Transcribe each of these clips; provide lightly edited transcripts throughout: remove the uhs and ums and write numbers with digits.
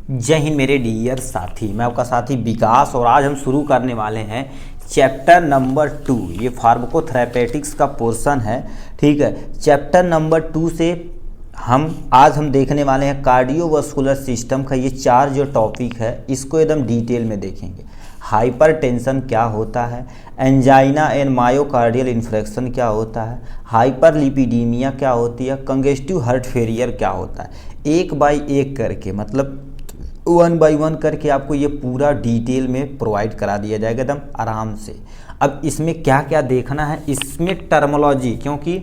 जय हिंद मेरे डियर साथी, मैं आपका साथी विकास और आज हम शुरू करने वाले हैं चैप्टर नंबर 2। ये फार्माकोथेरेपेटिक्स का पोर्शन है, ठीक है। चैप्टर नंबर 2 से आज हम देखने वाले हैं कार्डियोवास्कुलर सिस्टम का ये 4 जो टॉपिक है इसको एकदम डिटेल में देखेंगे। हाइपरटेंशन क्या होता है, एंजाइना एंड मायोकार्डियल इन्फ्रेक्शन क्या होता है, हाइपरलिपिडीमिया क्या होती है, कंजेस्टिव हार्ट फेलियर क्या होता है। एक बाय एक करके मतलब 1 बाय 1 करके आपको ये पूरा डिटेल में प्रोवाइड करा दिया जाएगा एकदम आराम से। अब इसमें क्या क्या देखना है, इसमें टर्मोलॉजी, क्योंकि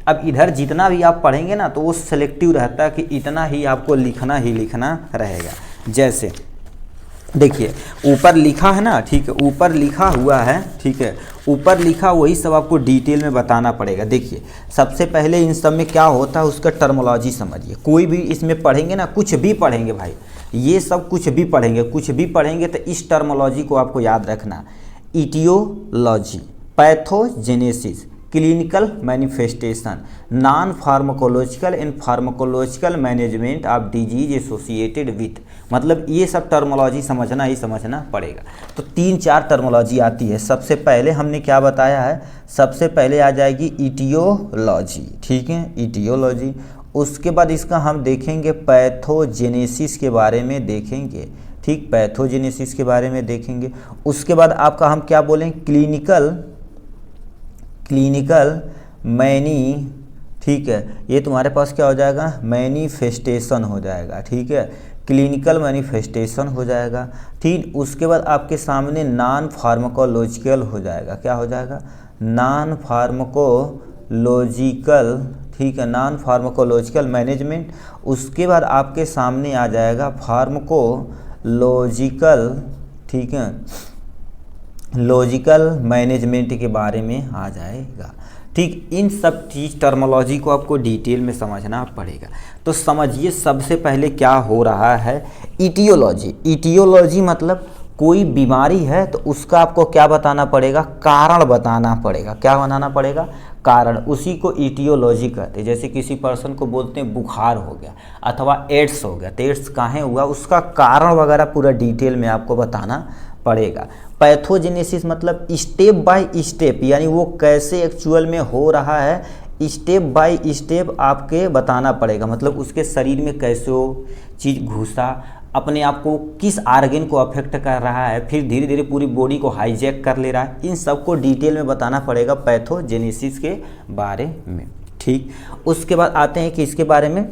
अब इधर जितना भी आप पढ़ेंगे ना तो वो सेलेक्टिव रहता है कि इतना ही आपको लिखना ही लिखना रहेगा। जैसे देखिए ऊपर लिखा है ना, ठीक है, ऊपर लिखा हुआ है, ठीक है, ऊपर लिखा वही सब आपको डिटेल में बताना पड़ेगा। देखिए सबसे पहले इन सब में क्या होता है उसका टर्मोलॉजी समझिए। कोई भी इसमें पढ़ेंगे ना, कुछ भी पढ़ेंगे भाई, ये सब कुछ भी पढ़ेंगे तो इस टर्मोलॉजी को आपको याद रखना। Aetiology, pathogenesis, clinical manifestation, non pharmacological and pharmacological management of disease associated with, मतलब ये सब टर्मोलॉजी समझना ही समझना पड़ेगा। तो 3-4 टर्मोलॉजी आती है। सबसे पहले हमने क्या बताया है, सबसे पहले आ जाएगी इटियोलॉजी, ठीक है, इटियोलॉजी। उसके बाद इसका हम देखेंगे पैथोजेनेसिस के बारे में देखेंगे, ठीक, पैथोजेनेसिस के बारे में देखेंगे। उसके बाद आपका हम क्या बोलें, क्लिनिकल मैनी, ठीक है, ये तुम्हारे पास क्या हो जाएगा, मैनिफेस्टेशन हो जाएगा, ठीक है, क्लिनिकल मैनिफेस्टेशन हो जाएगा, ठीक। उसके बाद आपके सामने नॉन फार्माकोलॉजिकल हो जाएगा, क्या हो जाएगा, नॉन फार्माकोलॉजिकल, ठीक है, नॉन फार्माकोलॉजिकल मैनेजमेंट। उसके बाद आपके सामने आ जाएगा फार्माकोलॉजिकल, ठीक है, लॉजिकल मैनेजमेंट के बारे में आ जाएगा, ठीक। इन सब चीज़ टर्मोलॉजी को आपको डिटेल में समझना पड़ेगा। तो समझिए सबसे पहले क्या हो रहा है, इटियोलॉजी। इटियोलॉजी मतलब कोई बीमारी है तो उसका आपको क्या बताना पड़ेगा, कारण बताना पड़ेगा। क्या बनाना पड़ेगा, कारण, उसी को इटियोलॉजी कहते हैं। जैसे किसी पर्सन को बोलते हैं बुखार हो गया अथवा एड्स हो गया, तो एड्स काहे हुआ उसका कारण वगैरह पूरा डिटेल में आपको बताना पड़ेगा। पैथोजेनेसिस मतलब स्टेप बाय स्टेप, यानी वो कैसे एक्चुअल में हो रहा है स्टेप बाय स्टेप आपके बताना पड़ेगा। मतलब उसके शरीर में कैसे वो चीज़ घुसा, अपने आप को किस आर्गन को अफेक्ट कर रहा है, फिर धीरे धीरे पूरी बॉडी को हाईजैक कर ले रहा है, इन सब को डिटेल में बताना पड़ेगा पैथोजेनेसिस के बारे में, ठीक। उसके बाद आते हैं कि इसके बारे में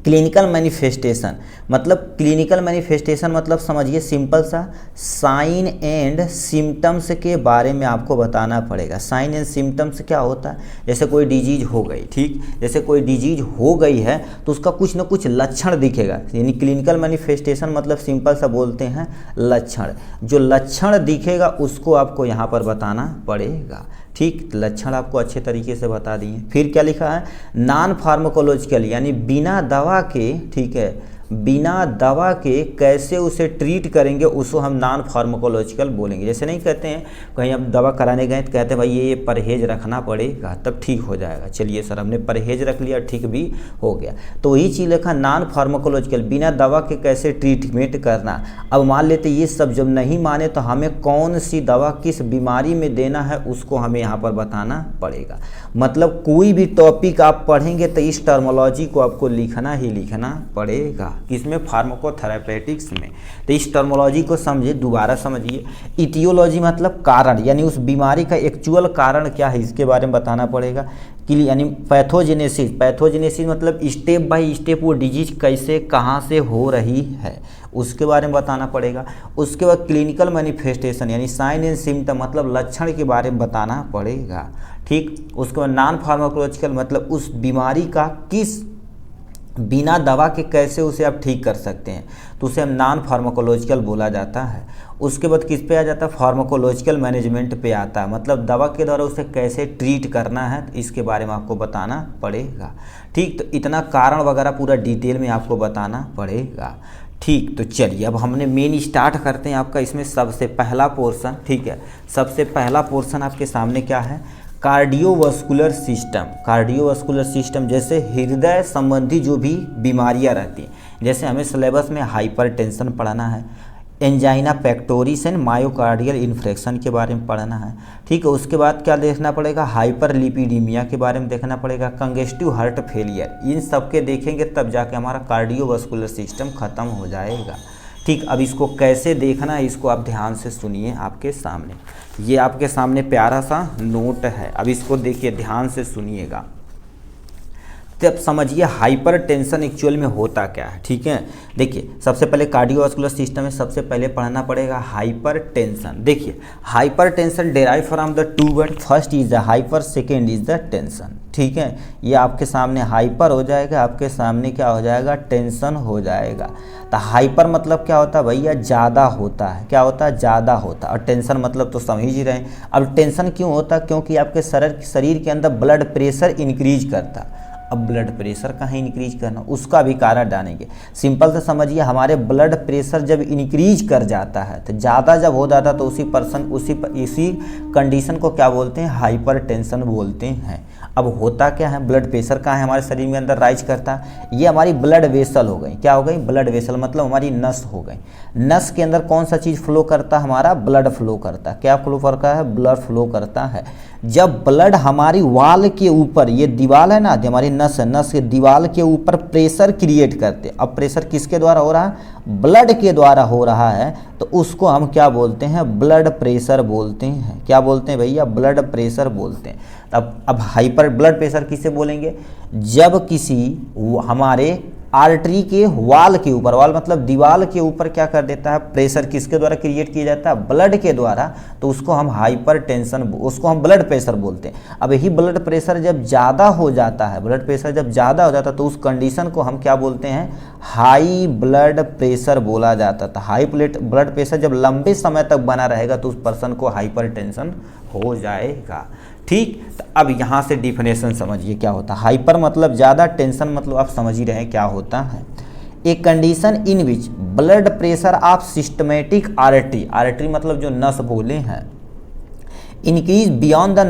क्लिनिकल मैनिफेस्टेशन, मतलब क्लिनिकल मैनिफेस्टेशन मतलब समझिए सिंपल सा, साइन एंड सिम्टम्स के बारे में आपको बताना पड़ेगा। साइन एंड सिम्टम्स क्या होता है, जैसे कोई डिजीज हो गई, ठीक, जैसे कोई डिजीज हो गई है तो उसका कुछ ना कुछ लक्षण दिखेगा, यानी क्लिनिकल मैनिफेस्टेशन मतलब सिंपल सा बोलते हैं लक्षण। जो लक्षण दिखेगा उसको आपको यहाँ पर बताना पड़ेगा, ठीक। लक्षण आपको अच्छे तरीके से बता दिए। फिर क्या लिखा है, नॉन फार्माकोलॉजिकल, यानी बिना दवा के, ठीक है, बिना दवा के कैसे उसे ट्रीट करेंगे उसको हम नॉन फार्माकोलॉजिकल बोलेंगे। जैसे नहीं कहते हैं कहीं आप दवा कराने गए तो कहते हैं भाई ये परहेज रखना पड़ेगा तब ठीक हो जाएगा। चलिए सर हमने परहेज रख लिया, ठीक भी हो गया, तो वही चीज़ लिखा नॉन फार्माकोलॉजिकल, बिना दवा के कैसे ट्रीटमेंट करना। अब मान लेते ये सब जब नहीं माने तो हमें कौन सी दवा किस बीमारी में देना है उसको हमें यहाँ पर बताना पड़ेगा। मतलब कोई भी टॉपिक आप पढ़ेंगे तो इस टर्मोलॉजी को आपको लिखना ही लिखना पड़ेगा, किसमें, फार्माकोथेरेपेटिक्स में। तो इस टर्मोलॉजी को समझिए, दोबारा समझिए। इटियोलॉजी मतलब कारण, यानी उस बीमारी का एक्चुअल कारण क्या है इसके बारे में बताना पड़ेगा। यानी पैथोजेनेसिस, पैथोजेनेसिस मतलब स्टेप बाय स्टेप वो डिजीज कैसे कहाँ से हो रही है उसके बारे में बताना पड़ेगा। उसके बाद क्लिनिकल मैनिफेस्टेशन यानी साइन एंड सिम्टम मतलब लक्षण के बारे में बताना पड़ेगा, ठीक। उसके बाद नॉन फार्माकोलॉजिकल मतलब उस बीमारी का किस बिना दवा के कैसे उसे आप ठीक कर सकते हैं, तो उसे हम नॉन फार्माकोलॉजिकल बोला जाता है। उसके बाद किस पे आ जाता है, फार्माकोलॉजिकल मैनेजमेंट पे आता है, मतलब दवा के द्वारा उसे कैसे ट्रीट करना है तो इसके बारे में आपको बताना पड़ेगा, ठीक। तो इतना कारण वगैरह पूरा डिटेल में आपको बताना पड़ेगा, ठीक। तो चलिए अब हमने मेन स्टार्ट करते हैं आपका इसमें सबसे पहला पोर्शन, ठीक है। सबसे पहला पोर्शन आपके सामने क्या है, कार्डियोवास्कुलर सिस्टम। कार्डियोवास्कुलर सिस्टम जैसे हृदय संबंधी जो भी बीमारियां रहती हैं, जैसे हमें सिलेबस में हाइपरटेंशन पढ़ना है, angina pectoris and myocardial infarction के बारे में पढ़ना है, ठीक है। उसके बाद क्या देखना पड़ेगा, हाइपरलिपिडीमिया के बारे में देखना पड़ेगा, कंजेस्टिव हार्ट फेलियर, इन सब के देखेंगे तब जाके हमारा कार्डियोवास्कुलर सिस्टम ख़त्म हो जाएगा, ठीक। अब इसको कैसे देखना है, इसको आप ध्यान से सुनिए। आपके सामने ये आपके सामने प्यारा सा नोट है, अब इसको देखिए ध्यान से सुनिएगा, तब समझिए हाइपरटेंशन एक्चुअल में होता क्या है, ठीक है। देखिए सबसे पहले कार्डियोवास्कुलर सिस्टम में सबसे पहले पढ़ना पड़ेगा हाइपरटेंशन। देखिए hypertension derive from the two word, first is the hyper, second is the tension, ठीक है। ये आपके सामने हाइपर हो जाएगा, आपके सामने क्या हो जाएगा, टेंशन हो जाएगा। तो हाइपर मतलब क्या होता है भैया, ज़्यादा होता है, क्या होता है, ज़्यादा होता है। और टेंशन मतलब तो समझ ही रहे हैं। अब टेंशन क्यों होता है, क्योंकि आपके शरीर के अंदर ब्लड प्रेशर इंक्रीज करता है। अब ब्लड प्रेशर कहाँ इंक्रीज करना, उसका भी कारण डालेंगे। सिंपल से समझिए, हमारे ब्लड प्रेशर जब इंक्रीज कर जाता है तो ज़्यादा जब हो जाता है तो इसी कंडीशन को क्या बोलते हैं, हाइपरटेंशन बोलते हैं। अब होता क्या है, ब्लड प्रेशर कहाँ है हमारे शरीर में अंदर राइज करता है, ये हमारी ब्लड वेसल हो गई, क्या हो गई, ब्लड वेसल मतलब हमारी नस हो गई। नस के अंदर कौन सा चीज़ फ्लो करता है, हमारा ब्लड फ्लो करता है। क्या फ्लो करता है, ब्लड फ्लो करता है। जब ब्लड हमारी वाल के ऊपर, ये दीवार है ना, हमारी नस है, नस के दीवार के ऊपर प्रेशर क्रिएट करते। अब प्रेशर किसके द्वारा हो रहा है, ब्लड के द्वारा हो रहा है, तो उसको हम क्या बोलते हैं, ब्लड प्रेशर बोलते हैं। क्या बोलते हैं भैया, ब्लड प्रेशर बोलते हैं। अब हाइपर ब्लड प्रेशर किसे बोलेंगे, जब किसी हमारे आर्टरी के वाल के ऊपर, वाल मतलब दीवार के ऊपर क्या कर देता है, प्रेशर किसके द्वारा क्रिएट किया जाता है, ब्लड के द्वारा, तो उसको हम हाइपरटेंशन, उसको हम ब्लड प्रेशर बोलते हैं। अब यही ब्लड प्रेशर जब ज़्यादा हो जाता है, ब्लड प्रेशर जब ज़्यादा हो जाता है तो उस कंडीशन को हम क्या बोलते हैं, हाई ब्लड प्रेशर बोला जाता था। हाई ब्लड प्रेशर जब लंबे समय तक बना रहेगा तो उस पर्सन को हाइपरटेंशन हो जाएगा, ठीक। तो अब यहाँ से डिफिनेशन समझिए क्या होता है। हाइपर मतलब ज़्यादा, टेंशन मतलब आप समझ ही रहे हैं क्या होता है। A condition in which blood pressure of systematic artery मतलब जो नस बोले हैं, increase beyond the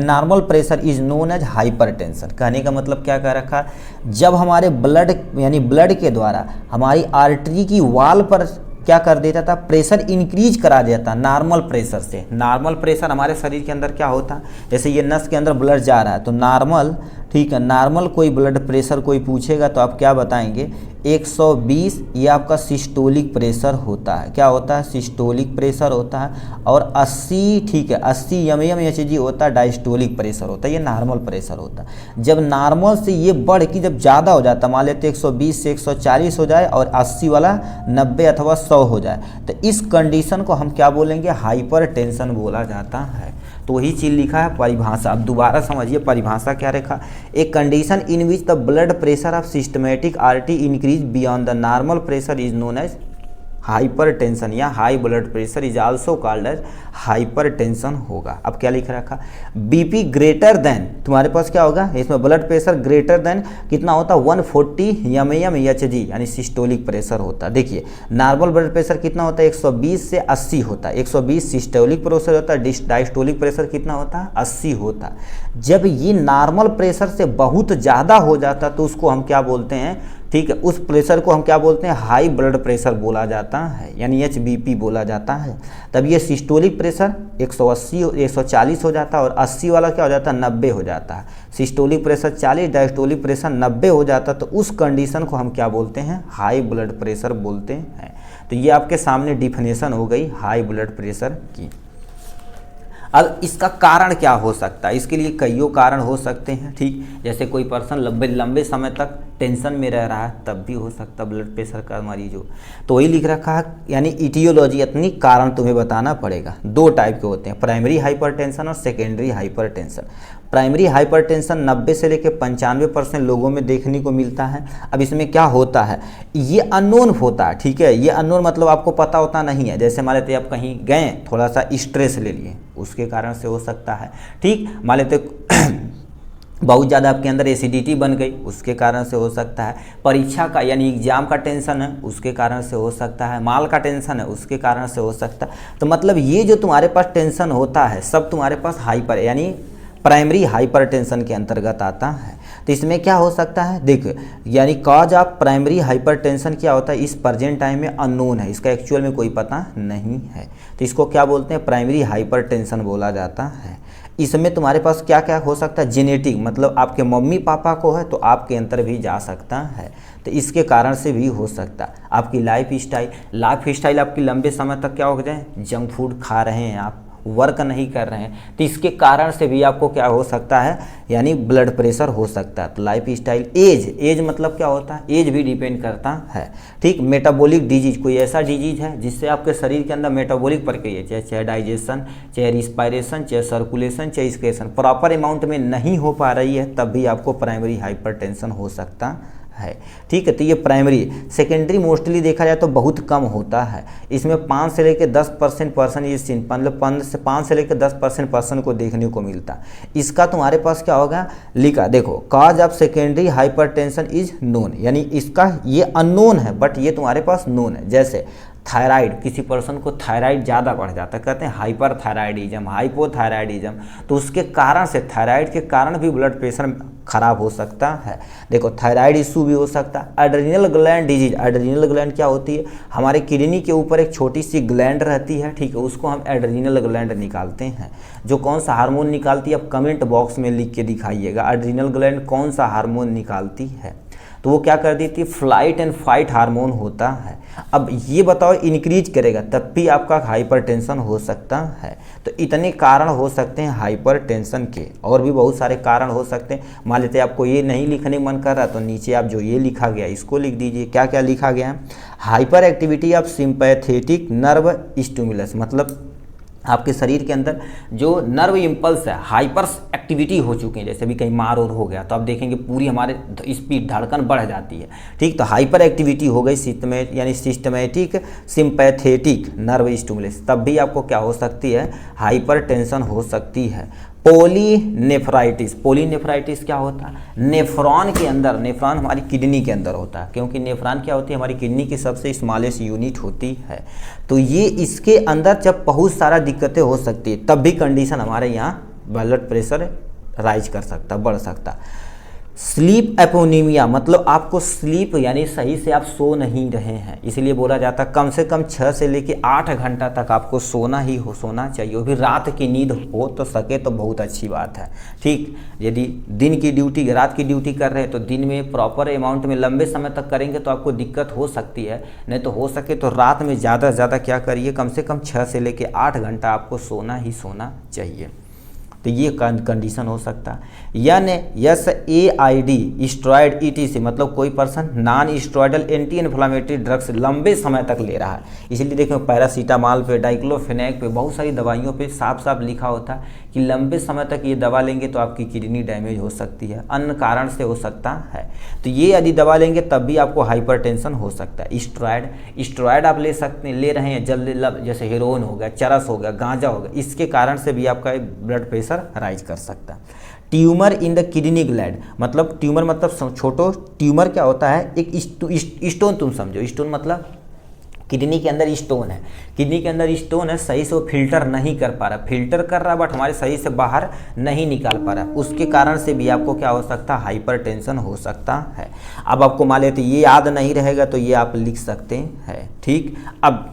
normal pressure is known as hypertension. कहने का मतलब क्या कह रखा, जब हमारे ब्लड यानी ब्लड के द्वारा हमारी आर्टरी की वाल पर क्या कर देता था, प्रेशर इंक्रीज करा देता नॉर्मल प्रेशर से। नॉर्मल प्रेशर हमारे शरीर के अंदर क्या होता है, जैसे ये नस के अंदर ब्लड जा रहा है तो नॉर्मल, ठीक है, नॉर्मल कोई ब्लड प्रेशर कोई पूछेगा तो आप क्या बताएंगे, 120 ये आपका सिस्टोलिक प्रेशर होता है। क्या होता है, सिस्टोलिक प्रेशर होता है। और 80, ठीक है, 80 mmHg होता है, डायस्टोलिक प्रेशर होता है, ये नॉर्मल प्रेशर होता है। जब नॉर्मल से ये बढ़ के जब ज़्यादा हो जाता, मान लेते 120 से 140 हो जाए और 80 वाला 90 अथवा 100 हो जाए, तो इस कंडीशन को हम क्या बोलेंगे, हाइपरटेंशन बोला जाता है। तो वही चीज़ लिखा है परिभाषा। अब दोबारा समझिए परिभाषा क्या रखा, एक condition in which the blood pressure of systematic artery increase beyond the normal pressure is known as hypertension, या high blood pressure is also called as hypertension होगा। अब क्या लिख रखा, बीपी ग्रेटर देन, तुम्हारे पास क्या होगा इसमें, ब्लड प्रेशर ग्रेटर देन कितना होता है, 140 mmHg यानी सिस्टोलिक प्रेशर होता है। देखिए नॉर्मल ब्लड प्रेशर कितना होता है, 120 से 80 होता है। 120 सिस्टोलिक प्रेशर होता है, डायस्टोलिक प्रेशर कितना होता है, 80 होता है। जब ये नॉर्मल प्रेशर से बहुत ज़्यादा हो जाता है तो उसको हम क्या बोलते हैं, ठीक है, उस प्रेशर को हम क्या बोलते हैं, हाई ब्लड प्रेशर बोला जाता है, यानी HBP बोला जाता है। तब ये सिस्टोलिक प्रेशर 180 140 हो जाता है और 80 वाला क्या हो जाता है, 90 हो जाता है। सिस्टोलिक प्रेशर 40, डायस्टोलिक प्रेशर 90 हो जाता है, तो उस कंडीशन को हम क्या बोलते हैं, हाई ब्लड प्रेशर बोलते हैं। तो ये आपके सामने डिफिनेशन हो गई हाई ब्लड प्रेशर की। अब इसका कारण क्या हो सकता है, इसके लिए कईयों कारण हो सकते हैं, ठीक। जैसे कोई पर्सन लंबे समय तक टेंशन में रह रहा है तब भी हो सकता है ब्लड प्रेशर का मरीज हो। तो वही लिख रखा है, यानी इटियोलॉजी, इतनी कारण तुम्हें बताना पड़ेगा। 2 टाइप के होते हैं, प्राइमरी हाइपरटेंशन और सेकेंडरी हाइपरटेंशन। प्राइमरी हाइपरटेंशन 90 से लेकर 95% लोगों में देखने को मिलता है। अब इसमें क्या होता है, ये अननोन होता है, ठीक है, ये अननोन मतलब आपको पता होता नहीं है। जैसे मान लेते आप कहीं गए, थोड़ा सा स्ट्रेस ले लिए, उसके कारण से हो सकता है, ठीक। मान लेते बहुत ज़्यादा आपके अंदर एसिडिटी बन गई, उसके कारण से हो सकता है। परीक्षा का यानी एग्जाम का टेंशन है, उसके कारण से हो सकता है। माल का टेंशन है, उसके कारण से हो सकता है। तो मतलब ये जो तुम्हारे पास टेंशन होता है सब तुम्हारे पास हाइपर यानी प्राइमरी हाइपरटेंशन के अंतर्गत आता है। तो इसमें क्या हो सकता है, देखो यानी कॉज ऑफ प्राइमरी हाइपरटेंशन क्या होता है, इस प्रेजेंट टाइम में अननोन है, इसका एक्चुअल में कोई पता नहीं है, तो इसको क्या बोलते हैं, प्राइमरी हाइपरटेंशन बोला जाता है। इसमें तुम्हारे पास क्या क्या हो सकता है, जेनेटिक, मतलब आपके मम्मी पापा को है तो आपके अंदर भी जा सकता है, तो इसके कारण से भी हो सकता है। आपकी लाइफ स्टाइल आपकी लंबे समय तक क्या हो जाए, जंक फूड खा रहे हैं आप, वर्क नहीं कर रहे हैं, तो इसके कारण से भी आपको क्या हो सकता है, यानी ब्लड प्रेशर हो सकता है। तो लाइफ स्टाइल, एज मतलब क्या होता है, एज भी डिपेंड करता है, ठीक। मेटाबॉलिक डिजीज, कोई ऐसा डिजीज है जिससे आपके शरीर के अंदर मेटाबॉलिक प्रक्रिया, चाहे डाइजेशन, चाहे रिस्पायरेशन, चाहे सर्कुलेशन, चाहे एक्सक्रीशन प्रॉपर अमाउंट में नहीं हो पा रही है, तब भी आपको प्राइमरी हाइपरटेंशन हो सकता है, ठीक है। तो ये प्राइमरी, सेकेंडरी मोस्टली देखा जाए तो बहुत कम होता है, इसमें 5 से लेकर 10% पर्सन ये मतलब 5 से लेकर 10% पर्सन को देखने को मिलता है। इसका तुम्हारे पास क्या होगा, लिखा देखो, cause of secondary hypertension is known, यानी इसका ये अननोन है बट ये तुम्हारे पास नोन है। जैसे थायराइड, किसी पर्सन को थायराइड ज़्यादा बढ़ जाता है, कहते हैं हाइपर थायराइडिज्म, हाइपोथायराइडिज्म, तो उसके कारण से, थायराइड के कारण भी ब्लड प्रेशर खराब हो सकता है। देखो थायराइड इशू भी हो सकता है। Adrenal gland disease, adrenal gland क्या होती है, हमारे किडनी के ऊपर एक छोटी सी ग्लैंड रहती है, ठीक है, उसको हम एड्रेनल ग्लैंड निकालते हैं। जो कौन सा हार्मोन निकालती है, आप कमेंट बॉक्स में लिख के दिखाइएगा, एड्रेनल ग्लैंड कौन सा हार्मोन निकालती है, तो वो क्या कर देती है, फ्लाइट एंड फाइट हार्मोन होता है। अब ये बताओ इंक्रीज करेगा तब भी आपका हाइपरटेंशन हो सकता है। तो इतने कारण हो सकते हैं हाइपरटेंशन के, और भी बहुत सारे कारण हो सकते हैं। मान लेते हैं आपको ये नहीं लिखने मन कर रहा, तो नीचे आप जो ये लिखा गया इसको लिख दीजिए। क्या क्या लिखा गया है, hyper activity of sympathetic nerve stimulus, मतलब आपके शरीर के अंदर जो नर्व इम्पल्स है, हाइपर एक्टिविटी हो चुके हैं, जैसे भी कहीं मार और हो गया तो आप देखेंगे पूरी हमारे स्पीड, धड़कन बढ़ जाती है, ठीक। तो हाइपर एक्टिविटी हो गई यानी सिस्टमेटिक सिंपैथेटिक नर्व स्टिमुलस, तब भी आपको क्या हो सकती है, हाइपर टेंशन हो सकती है। पोलीनेफ्राइटिस, पोलीनेफ्राइटिस क्या होता है, नेफ्रॉन के अंदर, नेफ्रॉन हमारी किडनी के अंदर होता है, क्योंकि नेफ्रॉन क्या होती है, हमारी किडनी की सबसे स्मॉलेस्ट यूनिट होती है। तो ये इसके अंदर जब बहुत सारा दिक्कतें हो सकती है, तब भी कंडीशन हमारे यहाँ ब्लड प्रेशर राइज कर सकता, बढ़ सकता। स्लीप एपोनीमिया, मतलब आपको स्लीप यानी सही से आप सो नहीं रहे हैं, इसलिए बोला जाता है कम से कम 6 से लेकर 8 घंटा तक आपको सोना चाहिए, वो भी रात की नींद हो तो सके तो बहुत अच्छी बात है, ठीक। यदि दिन की ड्यूटी, रात की ड्यूटी कर रहे हैं तो दिन में प्रॉपर अमाउंट में लंबे समय तक करेंगे तो आपको दिक्कत हो सकती है, नहीं तो हो सके तो रात में ज़्यादा से ज़्यादा क्या करिए, कम से कम 6 से लेकर 8 घंटा आपको सोना ही सोना चाहिए। तो ये कंडीशन हो सकता है। यानी SAID स्टेरॉयड ETC, मतलब कोई person non steroidal anti inflammatory drugs लंबे समय तक ले रहा है, इसलिए देखो पैरासीटामॉल पे, डाइक्लोफेनेक पे, बहुत सारी दवाइयों पे साफ साफ लिखा होता है कि लंबे समय तक ये दवा लेंगे तो आपकी किडनी डैमेज हो सकती है, अन्य कारण से हो सकता है। तो ये यदि दवा लेंगे तब भी आपको हाइपरटेंशन हो सकता है। स्टेरॉयड आप ले रहे हैं जल्दी, जैसे हेरोइन हो गया, चरस हो गया, गांजा हो गया, इसके कारण से भी आपका ब्लड प्रेशर राइज कर सकता है। Tumour in the kidney gland, मतलब ट्यूमर मतलब छोटो ट्यूमर क्या होता है, एक स्टोन, तुम समझो, स्टोन मतलब किडनी के अंदर स्टोन है, किडनी के अंदर स्टोन है, सही से वो फिल्टर नहीं कर पा रहा, फिल्टर कर रहा बट हमारे सही से बाहर नहीं निकाल पा रहा, उसके कारण से भी आपको क्या हो सकता है, हाइपरटेंशन हो सकता है। अब आपको मान लेते ये याद नहीं रहेगा तो ये आप लिख सकते हैं, ठीक। अब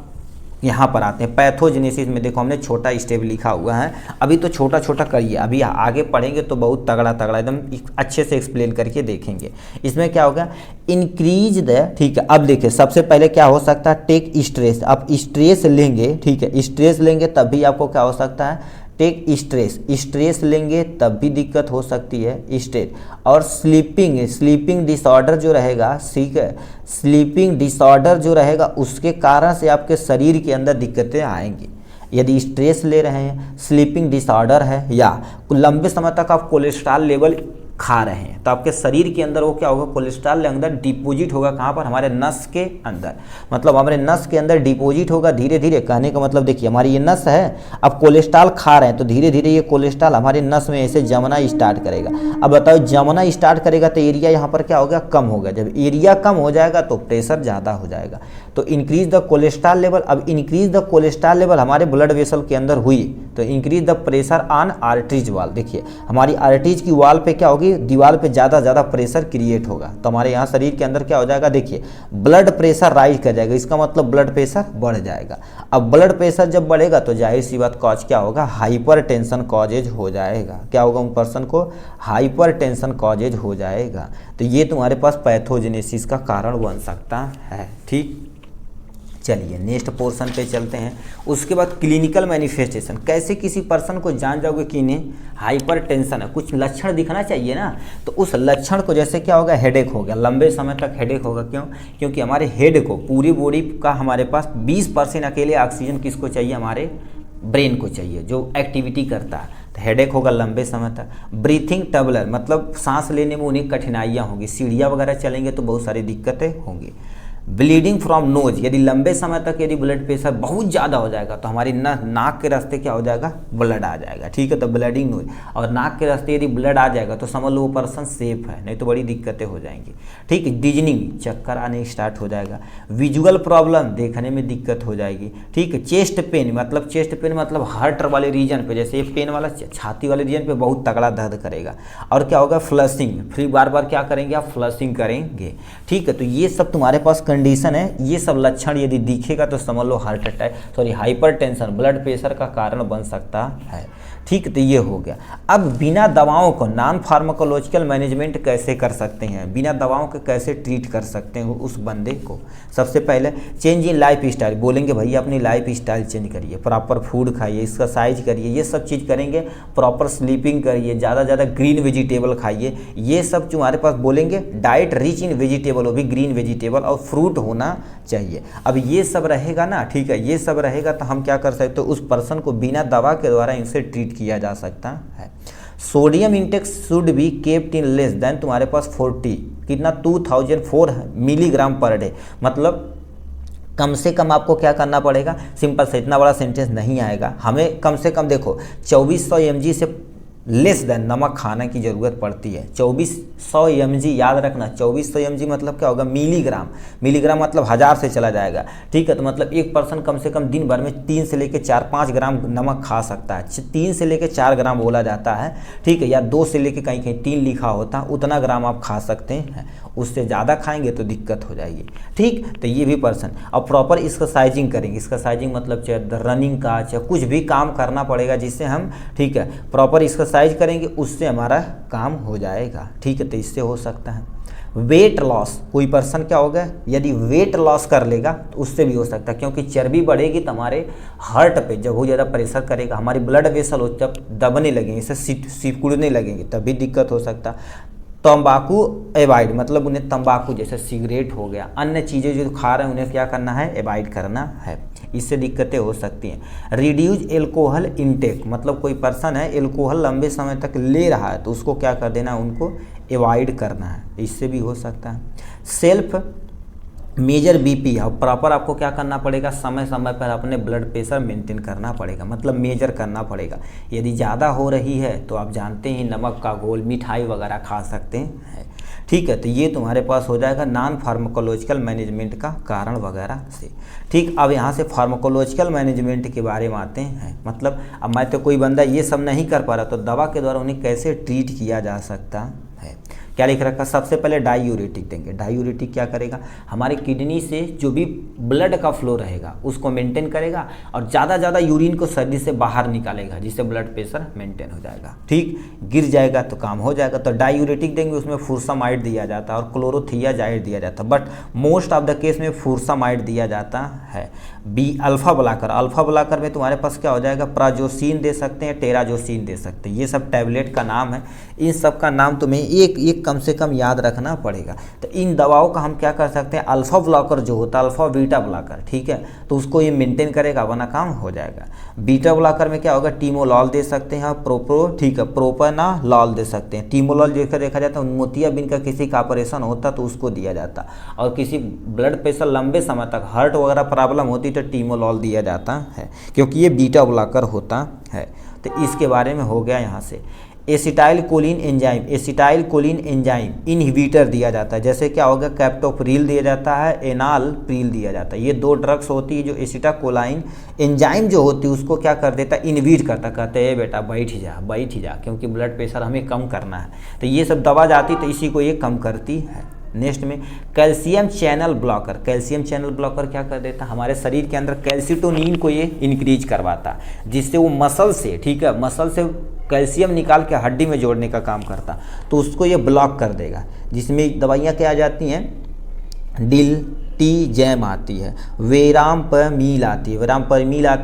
यहाँ पर आते हैं पैथोजेनेसिस में, देखो हमने छोटा स्टेप लिखा हुआ है, अभी तो छोटा छोटा करिए, अभी आगे पढ़ेंगे तो बहुत तगड़ा एकदम अच्छे से एक्सप्लेन करके देखेंगे। इसमें क्या होगा, इंक्रीज द, ठीक है। अब देखिए सबसे पहले क्या हो सकता है, टेक स्ट्रेस, आप स्ट्रेस लेंगे, ठीक है, स्ट्रेस लेंगे तब भी आपको क्या हो सकता है, टेक स्ट्रेस लेंगे तब भी दिक्कत हो सकती है, स्ट्रेस। और स्लीपिंग डिसऑर्डर जो रहेगा, ठीक है, स्लीपिंग डिसऑर्डर जो रहेगा उसके कारण से आपके शरीर के अंदर दिक्कतें आएंगी। यदि स्ट्रेस ले रहे हैं, स्लीपिंग डिसऑर्डर है, या लंबे समय तक आप कोलेस्ट्रॉल लेवल खा रहे हैं तो आपके शरीर के अंदर वो क्या होगा, कोलेस्ट्रॉल अंदर डिपोजिट होगा, कहाँ पर, हमारे नस के अंदर, मतलब हमारे नस के अंदर डिपोजिट होगा धीरे धीरे। कहने का मतलब देखिए हमारी ये नस है, अब कोलेस्ट्रॉल खा रहे हैं तो धीरे धीरे ये कोलेस्ट्रॉल हमारे नस में ऐसे जमना स्टार्ट करेगा। अब बताओ जमना स्टार्ट करेगा तो एरिया यहाँ पर क्या होगा, कम होगा, जब एरिया कम हो जाएगा तो प्रेशर ज़्यादा हो जाएगा। तो इंक्रीज द कोलेस्ट्रॉल लेवल, अब इंक्रीज द कोलेस्ट्रॉल लेवल हमारे ब्लड वेसल के अंदर हुई तो increase the pressure on arteries wall, देखिए हमारी आर्टरीज की वॉल पे क्या होगी, आगे दीवार पे ज़्यादा ज़्यादा प्रेशर क्रिएट होगा, तो हमारे यहाँ शरीर के अंदर क्या हो जाएगा, देखिए ब्लड प्रेशर राइज कर जाएगा, इसका मतलब ब्लड प्रेशर बढ़ जाएगा। अब ब्लड प्रेशर जब बढ़ेगा तो जाहिर सी बात कॉज क्या होगा, हाइपर टेंशन कॉजेज हो जाएगा। क्या होगा, उन पर्सन को हाइपर टेंशन कॉजेज हो जाएगा। तो ये तुम्हारे पास पैथोजेनेसिस का कारण बन सकता है। ठीक, चलिए नेक्स्ट पोर्शन पे चलते हैं। उसके बाद क्लिनिकल मैनिफेस्टेशन, कैसे किसी पर्सन को जान जाओगे कि इन्हें हाइपर टेंशन है, कुछ लक्षण दिखना चाहिए ना। तो उस लक्षण को जैसे क्या होगा, हेडेक हो गया, लंबे समय तक हेडेक होगा। क्यों, क्योंकि हमारे हेड को, पूरी बॉडी का हमारे पास 20% अकेले ऑक्सीजन किसको चाहिए, हमारे ब्रेन को चाहिए जो एक्टिविटी करता है। तो हेडेक होगा लंबे समय तक। ब्रीथिंग ट्रबलर, मतलब सांस लेने में उन्हें कठिनाइयाँ होंगी, सीढ़ियाँ वगैरह चलेंगे तो बहुत सारी दिक्कतें होंगी। ब्लीडिंग फ्रॉम नोज, यदि लंबे समय तक यदि ब्लड प्रेशर बहुत ज़्यादा हो जाएगा तो हमारी नाक के रास्ते क्या हो जाएगा, ब्लड आ जाएगा। ठीक है, तो ब्लडिंग नोज, और नाक के रास्ते यदि ब्लड आ जाएगा तो समझ लो वो पर्सन सेफ है, नहीं तो बड़ी दिक्कतें हो जाएंगी। ठीक है, डिजनिंग, चक्कर आने स्टार्ट हो जाएगा। विजुअल प्रॉब्लम, देखने में दिक्कत हो जाएगी। ठीक है, चेस्ट पेन, मतलब चेस्ट पेन मतलब हार्ट वाले रीजन पे, जैसे ये पेन वाला छाती वाले रीजन पे बहुत तगड़ा दर्द करेगा। और क्या होगा, फ्लशिंग, फिर बार बार क्या करेंगे आप, फ्लशिंग करेंगे। ठीक है, तो ये सब तुम्हारे पास कंडीशन है, ये सब लक्षण यदि दिखेगा तो समझ लो heart attack, sorry hypertension, blood pressure का कारण बन सकता है। ठीक, तो ये हो गया। अब बिना दवाओं को नॉन फार्माकोलॉजिकल मैनेजमेंट कैसे कर सकते हैं, बिना दवाओं के कैसे ट्रीट कर सकते हैं उस बंदे को। सबसे पहले चेंज इन लाइफ स्टाइल, बोलेंगे भैया अपनी लाइफ स्टाइल चेंज करिए, प्रॉपर फूड खाइए, एक्सरसाइज करिए, ये सब चीज़ करेंगे। प्रॉपर स्लीपिंग करिए, ज़्यादा ज़्यादा ग्रीन वेजिटेबल खाइए, ये सब तुम्हारे पास बोलेंगे। डाइट रिच इन वेजिटेबल, वो भी ग्रीन वेजिटेबल और फ्रूट होना चाहिए। अब ये सब रहेगा ना, ठीक है, ये सब रहेगा तो हम क्या कर सकते हो, उस पर्सन को बिना दवा के द्वारा इनसे ट्रीट किया जा सकता है। Sodium intake should be kept in less than तुम्हारे पास 40, कितना 2004 मिलीग्राम पर डे, मतलब कम से कम आपको क्या करना पड़ेगा, सिंपल से, इतना बड़ा सेंटेंस नहीं आएगा, हमें कम से कम देखो 2400 mg से लेस देन नमक खाने की ज़रूरत पड़ती है। 2400 mg याद रखना, 2400 mg मतलब क्या होगा, मिलीग्राम, मिलीग्राम मतलब 1000 से चला जाएगा। ठीक है, तो मतलब एक पर्सन कम से कम दिन भर में 3 से लेकर 4-5 ग्राम नमक खा सकता है। 3 से लेकर 4 ग्राम बोला जाता है। ठीक है, या 2 से लेकर कहीं कहीं 3 लिखा होता, उतना ग्राम आप खा सकते हैं। उससे ज़्यादा खाएंगे तो दिक्कत हो जाएगी। ठीक, तो ये भी पर्सन अब प्रॉपर एक्सरसाइजिंग करेंगे, एक्सरसाइजिंग मतलब चाहे रनिंग का, चाहे कुछ भी काम करना पड़ेगा जिससे हम, ठीक है, प्रॉपर एक्सरसाइज करेंगे, उससे हमारा काम हो जाएगा। ठीक है, तो इससे हो सकता है। वेट लॉस, कोई पर्सन क्या होगा, यदि वेट लॉस कर लेगा तो उससे भी हो सकता है, क्योंकि चर्बी बढ़ेगी तो हमारे हार्ट पे जब बहुत ज़्यादा प्रेशर करेगा, हमारी ब्लड वेसल जब दबने लगेंगे, इससे सिकुड़ने लगेंगे, तभी दिक्कत हो सकता है। तंबाकू एवॉइड, मतलब उन्हें तंबाकू जैसे सिगरेट हो गया, अन्य चीज़ें जो खा रहे हैं उन्हें क्या करना है, एवॉइड करना है, इससे दिक्कतें हो सकती हैं। रिड्यूज एल्कोहल इंटेक, मतलब कोई पर्सन है एल्कोहल लंबे समय तक ले रहा है तो उसको क्या कर देना है, उनको एवॉइड करना है, इससे भी हो सकता है। सेल्फ मेजर बीपी, और प्रॉपर आपको क्या करना पड़ेगा, समय समय पर अपने ब्लड प्रेशर मेंटेन करना पड़ेगा, मतलब मेजर करना पड़ेगा। यदि ज़्यादा हो रही है तो आप जानते हैं नमक का घोल, मिठाई वगैरह खा सकते हैं। ठीक है, तो ये तुम्हारे पास हो जाएगा नॉन फार्माकोलॉजिकल मैनेजमेंट का कारण वगैरह से। ठीक, अब यहाँ से फार्माकोलॉजिकल मैनेजमेंट के बारे में आते हैं, मतलब अब मैं तो कोई बंदा ये सब नहीं कर पा रहा तो दवा के द्वारा उन्हें कैसे ट्रीट किया जा सकता है। क्या लिख रखा, सबसे पहले डायूरेटिक देंगे। डायूरेटिक क्या करेगा, हमारे किडनी से जो भी ब्लड का फ्लो रहेगा उसको मेंटेन करेगा और ज़्यादा यूरिन को शरीर से बाहर निकालेगा, जिससे ब्लड प्रेशर मेंटेन हो जाएगा। ठीक, गिर जाएगा तो काम हो जाएगा। तो डायूरेटिक देंगे, उसमें फुरसामाइड दिया जाता है और क्लोरोथियाजाइड दिया जाता है, but most of the case में फुरसामाइड दिया जाता है। B alpha blocker, alpha blocker में तुम्हारे पास क्या हो जाएगा, प्राजोसिन दे सकते हैं, टेराजोसिन दे सकते हैं, ये सब टैबलेट का नाम है। इन सब का नाम तुम्हें एक कम से कम याद रखना पड़ेगा। तो इन दवाओं का हम क्या कर सकते हैं, अल्फा ब्लॉकर जो होता है, अल्फा बीटा ब्लॉकर, ठीक है, तो उसको ये मेंटेन करेगा, वरना काम हो जाएगा। बीटा ब्लॉकर में क्या होगा, टीमोलॉल दे सकते हैं, ठीक है, प्रोपेनालॉल दे सकते हैं। टीमोलॉल देखा जाता है मोतियाबिंद का किसी का ऑपरेशन होता तो उसको दिया जाता, और किसी ब्लड प्रेशर लंबे समय तक हार्ट वगैरह प्रॉब्लम होती तो टीमोलॉल दिया जाता है, क्योंकि ये बीटा ब्लॉकर होता है। तो इसके बारे में हो गया यहाँ से। एसिटाइल कोलिन एंजाइम इनहिबिटर दिया जाता है। जैसे क्या होगा, कैप्टोप्रिल दिया जाता है, एनालप्रिल दिया जाता है। ये 2 ड्रग्स होती है जो एसिटाइलकोलाइन एंजाइम जो होती है उसको क्या कर देता है, इनहिबिट करता, कहते हैं बेटा बैठ जा क्योंकि ब्लड प्रेशर हमें कम करना है। तो ये सब दवा जाती तो इसी को ये कम करती है। नेक्स्ट में कैल्शियम चैनल ब्लॉकर क्या कर देता है, हमारे शरीर के अंदर कैल्सिटोनिन को ये इंक्रीज करवाता, जिससे वो मसल से, ठीक है, मसल से कैल्शियम निकाल के हड्डी में जोड़ने का काम करता, तो उसको ये ब्लॉक कर देगा। जिसमें दवाइयाँ क्या आ जाती हैं, डिल्टीजैम आती है, वेराम्पमील आती है,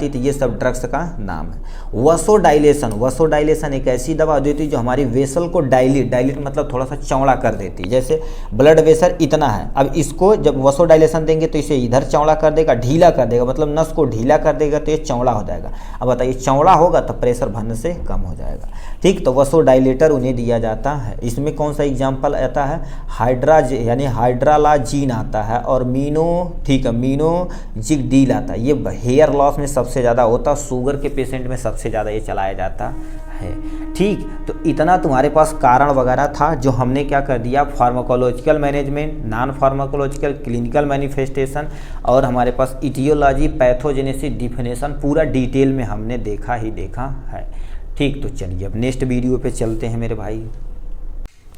तो ये सब ड्रग्स का नाम है। वसोडाइलेशन एक ऐसी दवा देती है जो हमारी वेसल को डायलेट मतलब थोड़ा सा चौड़ा कर देती है। जैसे ब्लड वेसल इतना है, अब इसको जब वसोडाइलेशन देंगे तो इसे इधर चौड़ा कर देगा, ढीला कर देगा, मतलब नस को ढीला कर देगा तो ये चौड़ा हो जाएगा। अब बताइए, चौड़ा होगा तो प्रेशर भरने से कम हो जाएगा, ठीक। तो वसोडाइलेटर उन्हें दिया जाता है। इसमें कौन सा एग्जाम्पल आता है, हाइड्रालाजीन आता है और मीनोजिगडील आता है। ये हेयर लॉस में सबसे ज़्यादा होता है, शुगर के पेशेंट में सबसे ज़्यादा ये चलाया जाता है, ठीक। तो इतना तुम्हारे पास कारण वगैरह था जो हमने क्या कर दिया, pharmacological management, non pharmacological, clinical manifestation और हमारे पास इटियोलॉजी, पैथोजेनेसिस, डिफिनेशन पूरा डिटेल में हमने देखा है, ठीक। तो चलिए अब नेक्स्ट वीडियो पे चलते हैं मेरे भाई।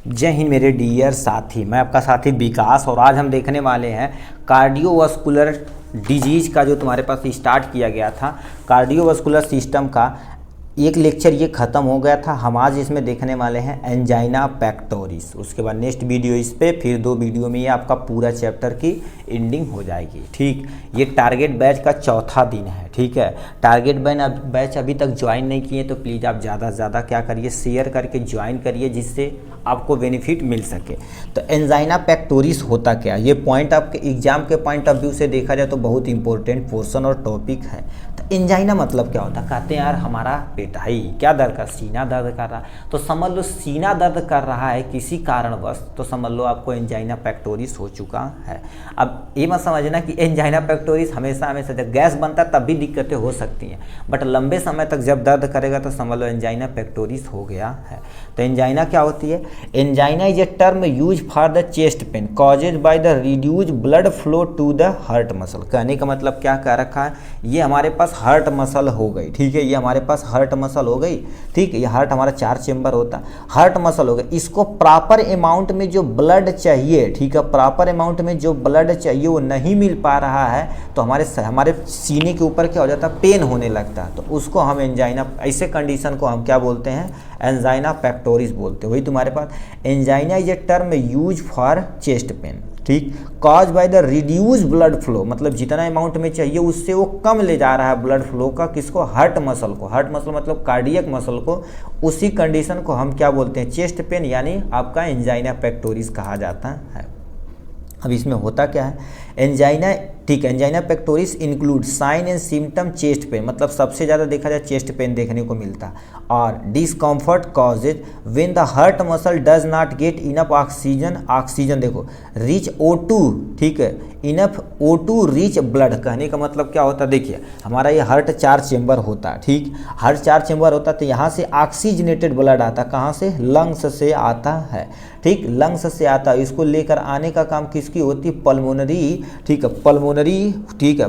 जय हिंद मेरे डियर साथी, मैं आपका साथी विकास और आज हम देखने वाले हैं कार्डियोवास्कुलर डिजीज़ का जो तुम्हारे पास स्टार्ट किया गया था, कार्डियोवास्कुलर सिस्टम का एक लेक्चर ये ख़त्म हो गया था। हम आज इसमें देखने वाले हैं एंजाइना पेक्टोरिस। उसके बाद नेक्स्ट वीडियो इस पे, फिर 2 वीडियो में ये आपका पूरा चैप्टर की एंडिंग हो जाएगी, ठीक। ये टारगेट बैच का चौथा दिन है, ठीक है। टारगेट बैच अभी तक ज्वाइन नहीं किए तो प्लीज़ आप ज़्यादा से ज़्यादा क्या करिए, शेयर करके ज्वाइन करिए, जिससे आपको बेनिफिट मिल सके। तो एंजाइना पेक्टोरिस होता क्या, ये पॉइंट आपके एग्जाम के पॉइंट ऑफ व्यू से देखा जाए तो बहुत इंपॉर्टेंट पोर्शन और टॉपिक है। तो एंजाइना मतलब क्या होता है, कहते हैं यार हमारा पेट है क्या दर्द कर, सीना दर्द कर रहा है, तो समझ लो सीना दर्द कर रहा है किसी कारणवश, तो समझ लो आपको एंजाइना पेक्टोरिस हो चुका है। अब ये मत समझना कि एंजाइना पेक्टोरिस हमेशा जब गैस बनता है तब भी दिक्कतें हो सकती हैं, बट लंबे समय तक जब दर्द करेगा तो समझ लो एंजाइना पेक्टोरिस हो गया है। तो एंजाइना क्या होती है, angina is a term use for the chest pain causes by the reduce blood flow to the heart muscle. कहने का मतलब क्या कह रखा है, ये हमारे पास हार्ट मसल हो गई, ठीक है, ये हमारे पास हार्ट मसल हो गई, ठीक है। ये हार्ट हमारा 4 चेंबर होता है, हार्ट मसल हो गई, इसको प्रॉपर अमाउंट में जो ब्लड चाहिए, ठीक है, प्रॉपर अमाउंट में जो ब्लड चाहिए वो नहीं मिल पा रहा है, तो हमारे सीने के ऊपर क्या हो जाता है, पेन होने लगता है, तो उसको हम एंजाइना, ऐसे कंडीशन को हम क्या बोलते हैं, एंजाइना पेक्टोरिस बोलते हैं। वही तुम्हारे पास angina is a term use for chest pain, ठीक, cause by the reduce blood flow, मतलब जितना अमाउंट में चाहिए उससे वो कम ले जा रहा है ब्लड फ्लो का, किसको, हार्ट मसल को, हार्ट मसल मतलब कार्डियक मसल को, उसी कंडीशन को हम क्या बोलते हैं, चेस्ट पेन, यानी आपका एंजाइना पेक्टोरिस कहा जाता है। अब इसमें होता क्या है, एंजाइना, ठीक है, angina pectoris include sign and symptom chest pain, मतलब सबसे ज़्यादा देखा जाए चेस्ट पेन देखने को मिलता है, और discomfort causes when the heart muscle does not get enough oxygen देखो रिच O2, ठीक है, इनफ O2 रिच ब्लड। कहने का मतलब क्या होता है, देखिए हमारा ये हार्ट 4 चेंबर होता है, ठीक, हार्ट 4 चेंबर होता है, तो यहाँ से ऑक्सीजनेटेड ब्लड आता है, कहाँ से, लंग्स से आता है, ठीक, लंग्स से आता है। इसको लेकर आने का काम किसकी होती है, पल्मोनरी, ठीक है,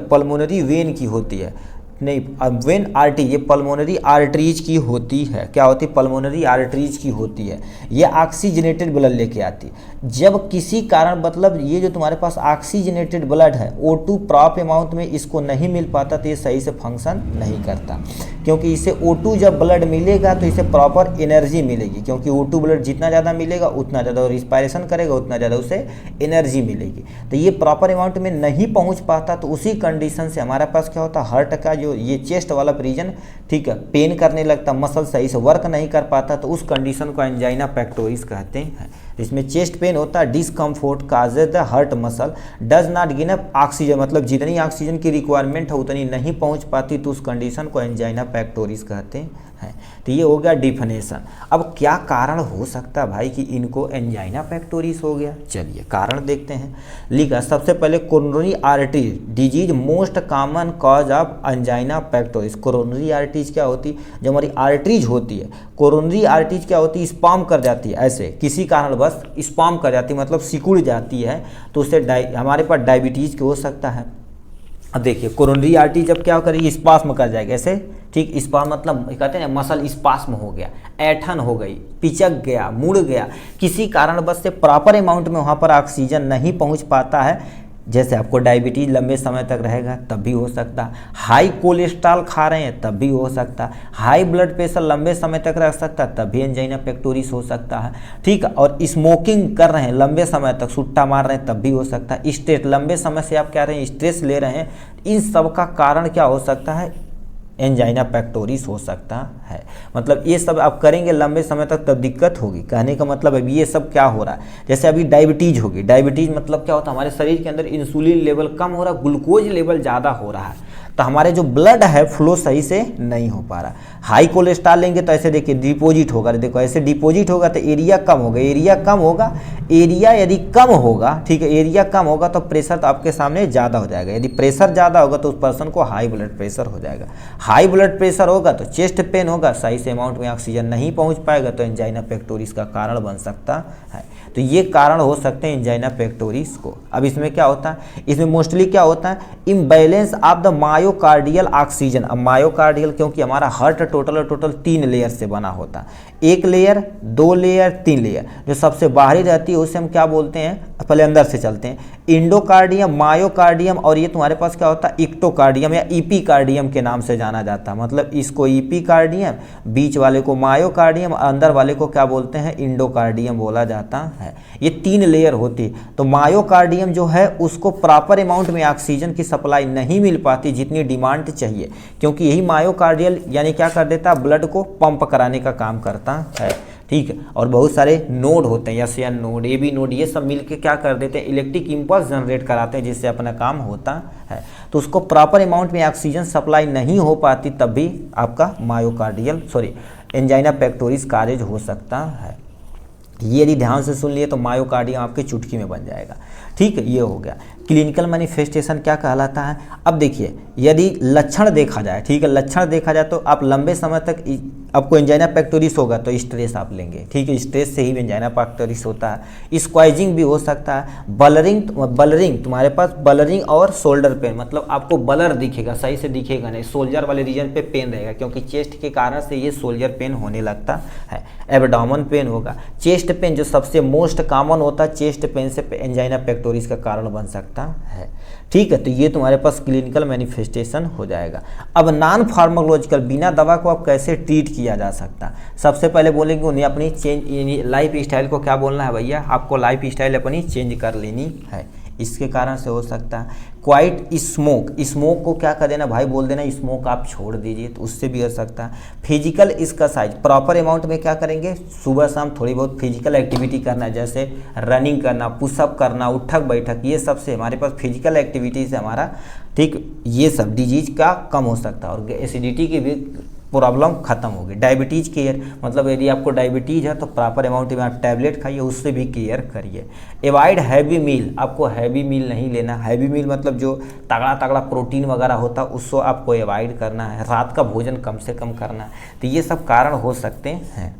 पल्मोनरी वेन की होती है, नहीं वेन आर्टरी, ये पल्मोनरी आर्टरीज की होती है, क्या होती है, पल्मोनरी आर्टरीज की होती है, ये ऑक्सीजनेटेड ब्लड लेके आती। जब किसी कारण मतलब ये जो तुम्हारे पास ऑक्सीजनेटेड ब्लड है O2 प्रॉपर अमाउंट में इसको नहीं मिल पाता तो ये सही से फंक्शन नहीं करता, क्योंकि इसे O2 जब ब्लड मिलेगा तो इसे प्रॉपर एनर्जी मिलेगी, क्योंकि O2 ब्लड जितना ज़्यादा मिलेगा उतना ज़्यादा रिस्पायरेशन करेगा उतना ज़्यादा उसे एनर्जी मिलेगी, तो ये प्रॉपर अमाउंट में नहीं पहुँच पाता, तो उसी कंडीशन से हमारे पास क्या होता है, हार्ट का जो ये चेस्ट वाला रीजन, ठीक है, पेन करने लगता, मसल सही से वर्क नहीं कर पाता, तो उस कंडीशन को एंजाइना पेक्टोरिस कहते हैं। इसमें चेस्ट पेन होता है, discomfort causes the heart muscle does not give oxygen, मतलब जितनी ऑक्सीजन की रिक्वायरमेंट है उतनी नहीं पहुंच पाती, तो उस कंडीशन को एंजाइना पेक्टोरिस कहते हैं। तो ये हो गया डिफिनेशन। अब क्या कारण हो सकता है भाई कि इनको एंजाइना पेक्टोरिस हो गया? चलिए कारण देखते हैं। लिखा सबसे पहले coronary artery disease most common cause of angina pectoris. Coronary arteries क्या होती है? जो हमारी आर्टरीज होती है, कोरोनरी आर्टरीज क्या होती है? स्पाम कर जाती है, ऐसे किसी कारणवश स्पाम कर जाती है, मतलब सिकुड़ जाती है, तो उससे हमारे पास डायबिटीज़ हो सकता है। अब देखिए कोरोनरी आर्टरी जब क्या करेगी? स्पास्म कर जाएगा ऐसे, ठीक। स्पास्म मतलब कहते हैं मसल स्पास्म हो गया, ऐठन हो गई, पिचक गया, मुड़ गया, किसी कारणवश से प्रॉपर अमाउंट में वहाँ पर ऑक्सीजन नहीं पहुँच पाता है, जैसे आपको डायबिटीज़ लंबे समय तक रहेगा तब भी हो सकता है, हाई कोलेस्ट्रॉल खा रहे हैं तब भी हो सकता है, हाई ब्लड प्रेशर लंबे समय तक रह सकता है तब भी एंजाइना पेक्टोरिस हो सकता है, ठीक है। और स्मोकिंग कर रहे हैं लंबे समय तक, सुट्टा मार रहे हैं तब भी हो सकता है, स्ट्रेस लंबे समय से आप क्या रहे हैं? स्ट्रेस ले रहे हैं, इन सब का कारण क्या हो सकता है? एंजाइना पेक्टोरिस हो सकता है। मतलब ये सब आप करेंगे लंबे समय तक तब दिक्कत होगी। कहने का मतलब अभी ये सब क्या हो रहा है? जैसे अभी डायबिटीज़ होगी, डायबिटीज़ मतलब क्या होता है? हमारे शरीर के अंदर इंसुलिन लेवल कम हो रहा है, ग्लूकोज लेवल ज़्यादा हो रहा है, तो हमारे जो ब्लड है फ्लो सही से नहीं हो पा रहा। हाई कोलेस्ट्रॉल लेंगे तो ऐसे देखिए डिपॉजिट होगा, देखो ऐसे डिपॉजिट होगा तो एरिया कम होगा, एरिया कम होगा, एरिया यदि कम होगा, ठीक है, एरिया कम होगा तो प्रेशर तो आपके सामने ज़्यादा हो जाएगा, यदि प्रेशर ज़्यादा होगा तो उस पर्सन को हाई ब्लड प्रेशर हो जाएगा, हाई ब्लड प्रेशर होगा तो चेस्ट पेन होगा, सही से अमाउंट में ऑक्सीजन नहीं पहुँच पाएगा तो एंजाइना पेक्टोरिस का कारण बन सकता है। तो ये कारण हो सकते हैं एंजाइना पेक्टोरिस को। अब इसमें क्या होता है? इसमें मोस्टली क्या होता है? Imbalance of the myocardial oxygen. अब मायोकार्डियल क्योंकि हमारा हार्ट टोटल 3 लेयर से बना होता है, 1 लेयर, 2 लेयर, 3 लेयर। जो सबसे बाहरी रहती है उसे हम क्या बोलते हैं? पहले अंदर से चलते हैं, इंडोकार्डियम, मायोकार्डियम, और ये तुम्हारे पास क्या होता है? इक्टोकार्डियम या ईपीकार्डियम के नाम से जाना जाता है। मतलब इसको ईपीकार्डियम, बीच वाले को मायोकार्डियम, अंदर वाले को क्या बोलते हैं? इंडोकार्डियम बोला जाता है। ये 3 लेयर होती है। तो मायोकार्डियम जो है उसको प्रॉपर अमाउंट में ऑक्सीजन की सप्लाई नहीं मिल पाती जितनी डिमांड चाहिए, क्योंकि यही मायोकार्डियल यानी क्या कर देता है? ब्लड को पंप कराने का काम करता है, ठीक है। और बहुत सारे नोड होते हैं, S N node, A B node, ये सब मिलके क्या कर देते हैं? इलेक्ट्रिक इम्पल्स जनरेट कराते हैं जिससे अपना काम होता है। तो उसको प्रॉपर अमाउंट में ऑक्सीजन सप्लाई नहीं हो पाती तब भी आपका एंजाइना पेक्टोरिस कारेज हो सकता है। ये यदि ध्यान से सुन लिए तो मायोकार्डियम आपके चुटकी में बन जाएगा, ठीक है। ये हो गया। क्लिनिकल मैनिफेस्टेशन क्या कहलाता है? अब देखिए यदि लक्षण देखा जाए, ठीक है, लक्षण देखा जाए तो आप लंबे समय तक आपको एंजाइना पेक्टोरिस होगा तो स्ट्रेस आप लेंगे, ठीक है, स्ट्रेस से ही एंजाइना पेक्टोरिस होता है। स्क्वाइजिंग भी हो सकता है, बलरिंग तुम्हारे पास बलरिंग और शोल्डर पेन, मतलब आपको बलर दिखेगा, सही से दिखेगा नहीं, सोल्जर वाले रीजन पे पेन रहेगा क्योंकि चेस्ट के कारण से ये सोल्जर पेन होने लगता है। एब्डोमेन पेन होगा, चेस्ट पेन जो सबसे मोस्ट कॉमन होता है, चेस्ट पेन से एंजाइना पेक्टोरिस का कारण बन सकता है, ठीक है। तो ये तुम्हारे पास क्लिनिकल मैनिफेस्टेशन हो जाएगा। अब नॉन फार्माकोलॉजिकल, बिना दवा को आप कैसे ट्रीट किया जा सकता? सबसे पहले बोलेंगे उन्हें अपनी चेंज लाइफ स्टाइल को क्या बोलना है भैया? आपको लाइफ स्टाइल अपनी चेंज कर लेनी है, इसके कारण से हो सकता है। क्वाइट स्मोक को क्या कर देना भाई? बोल देना स्मोक आप छोड़ दीजिए, तो उससे भी हो सकता है। फिजिकल एक्सरसाइज प्रॉपर अमाउंट में क्या करेंगे? सुबह शाम थोड़ी बहुत फिजिकल एक्टिविटी करना है, जैसे रनिंग करना, पुशअप करना, उठक बैठक, ये सब से हमारे पास फिजिकल एक्टिविटी से हमारा, ठीक, ये सब डिजीज का कम हो सकता है। और एसिडिटी की भी प्रॉब्लम खत्म होगी। डायबिटीज़ केयर, मतलब यदि आपको डायबिटीज़ है तो प्रॉपर अमाउंट में आप टैबलेट खाइए, उससे भी केयर करिए। एवॉइड हैवी मील, आपको हैवी मील नहीं लेना। हैवी मील मतलब जो तगड़ा प्रोटीन वगैरह होता है उसको आपको एवॉइड करना है। रात का भोजन कम से कम करना है। तो ये सब कारण हो सकते हैं।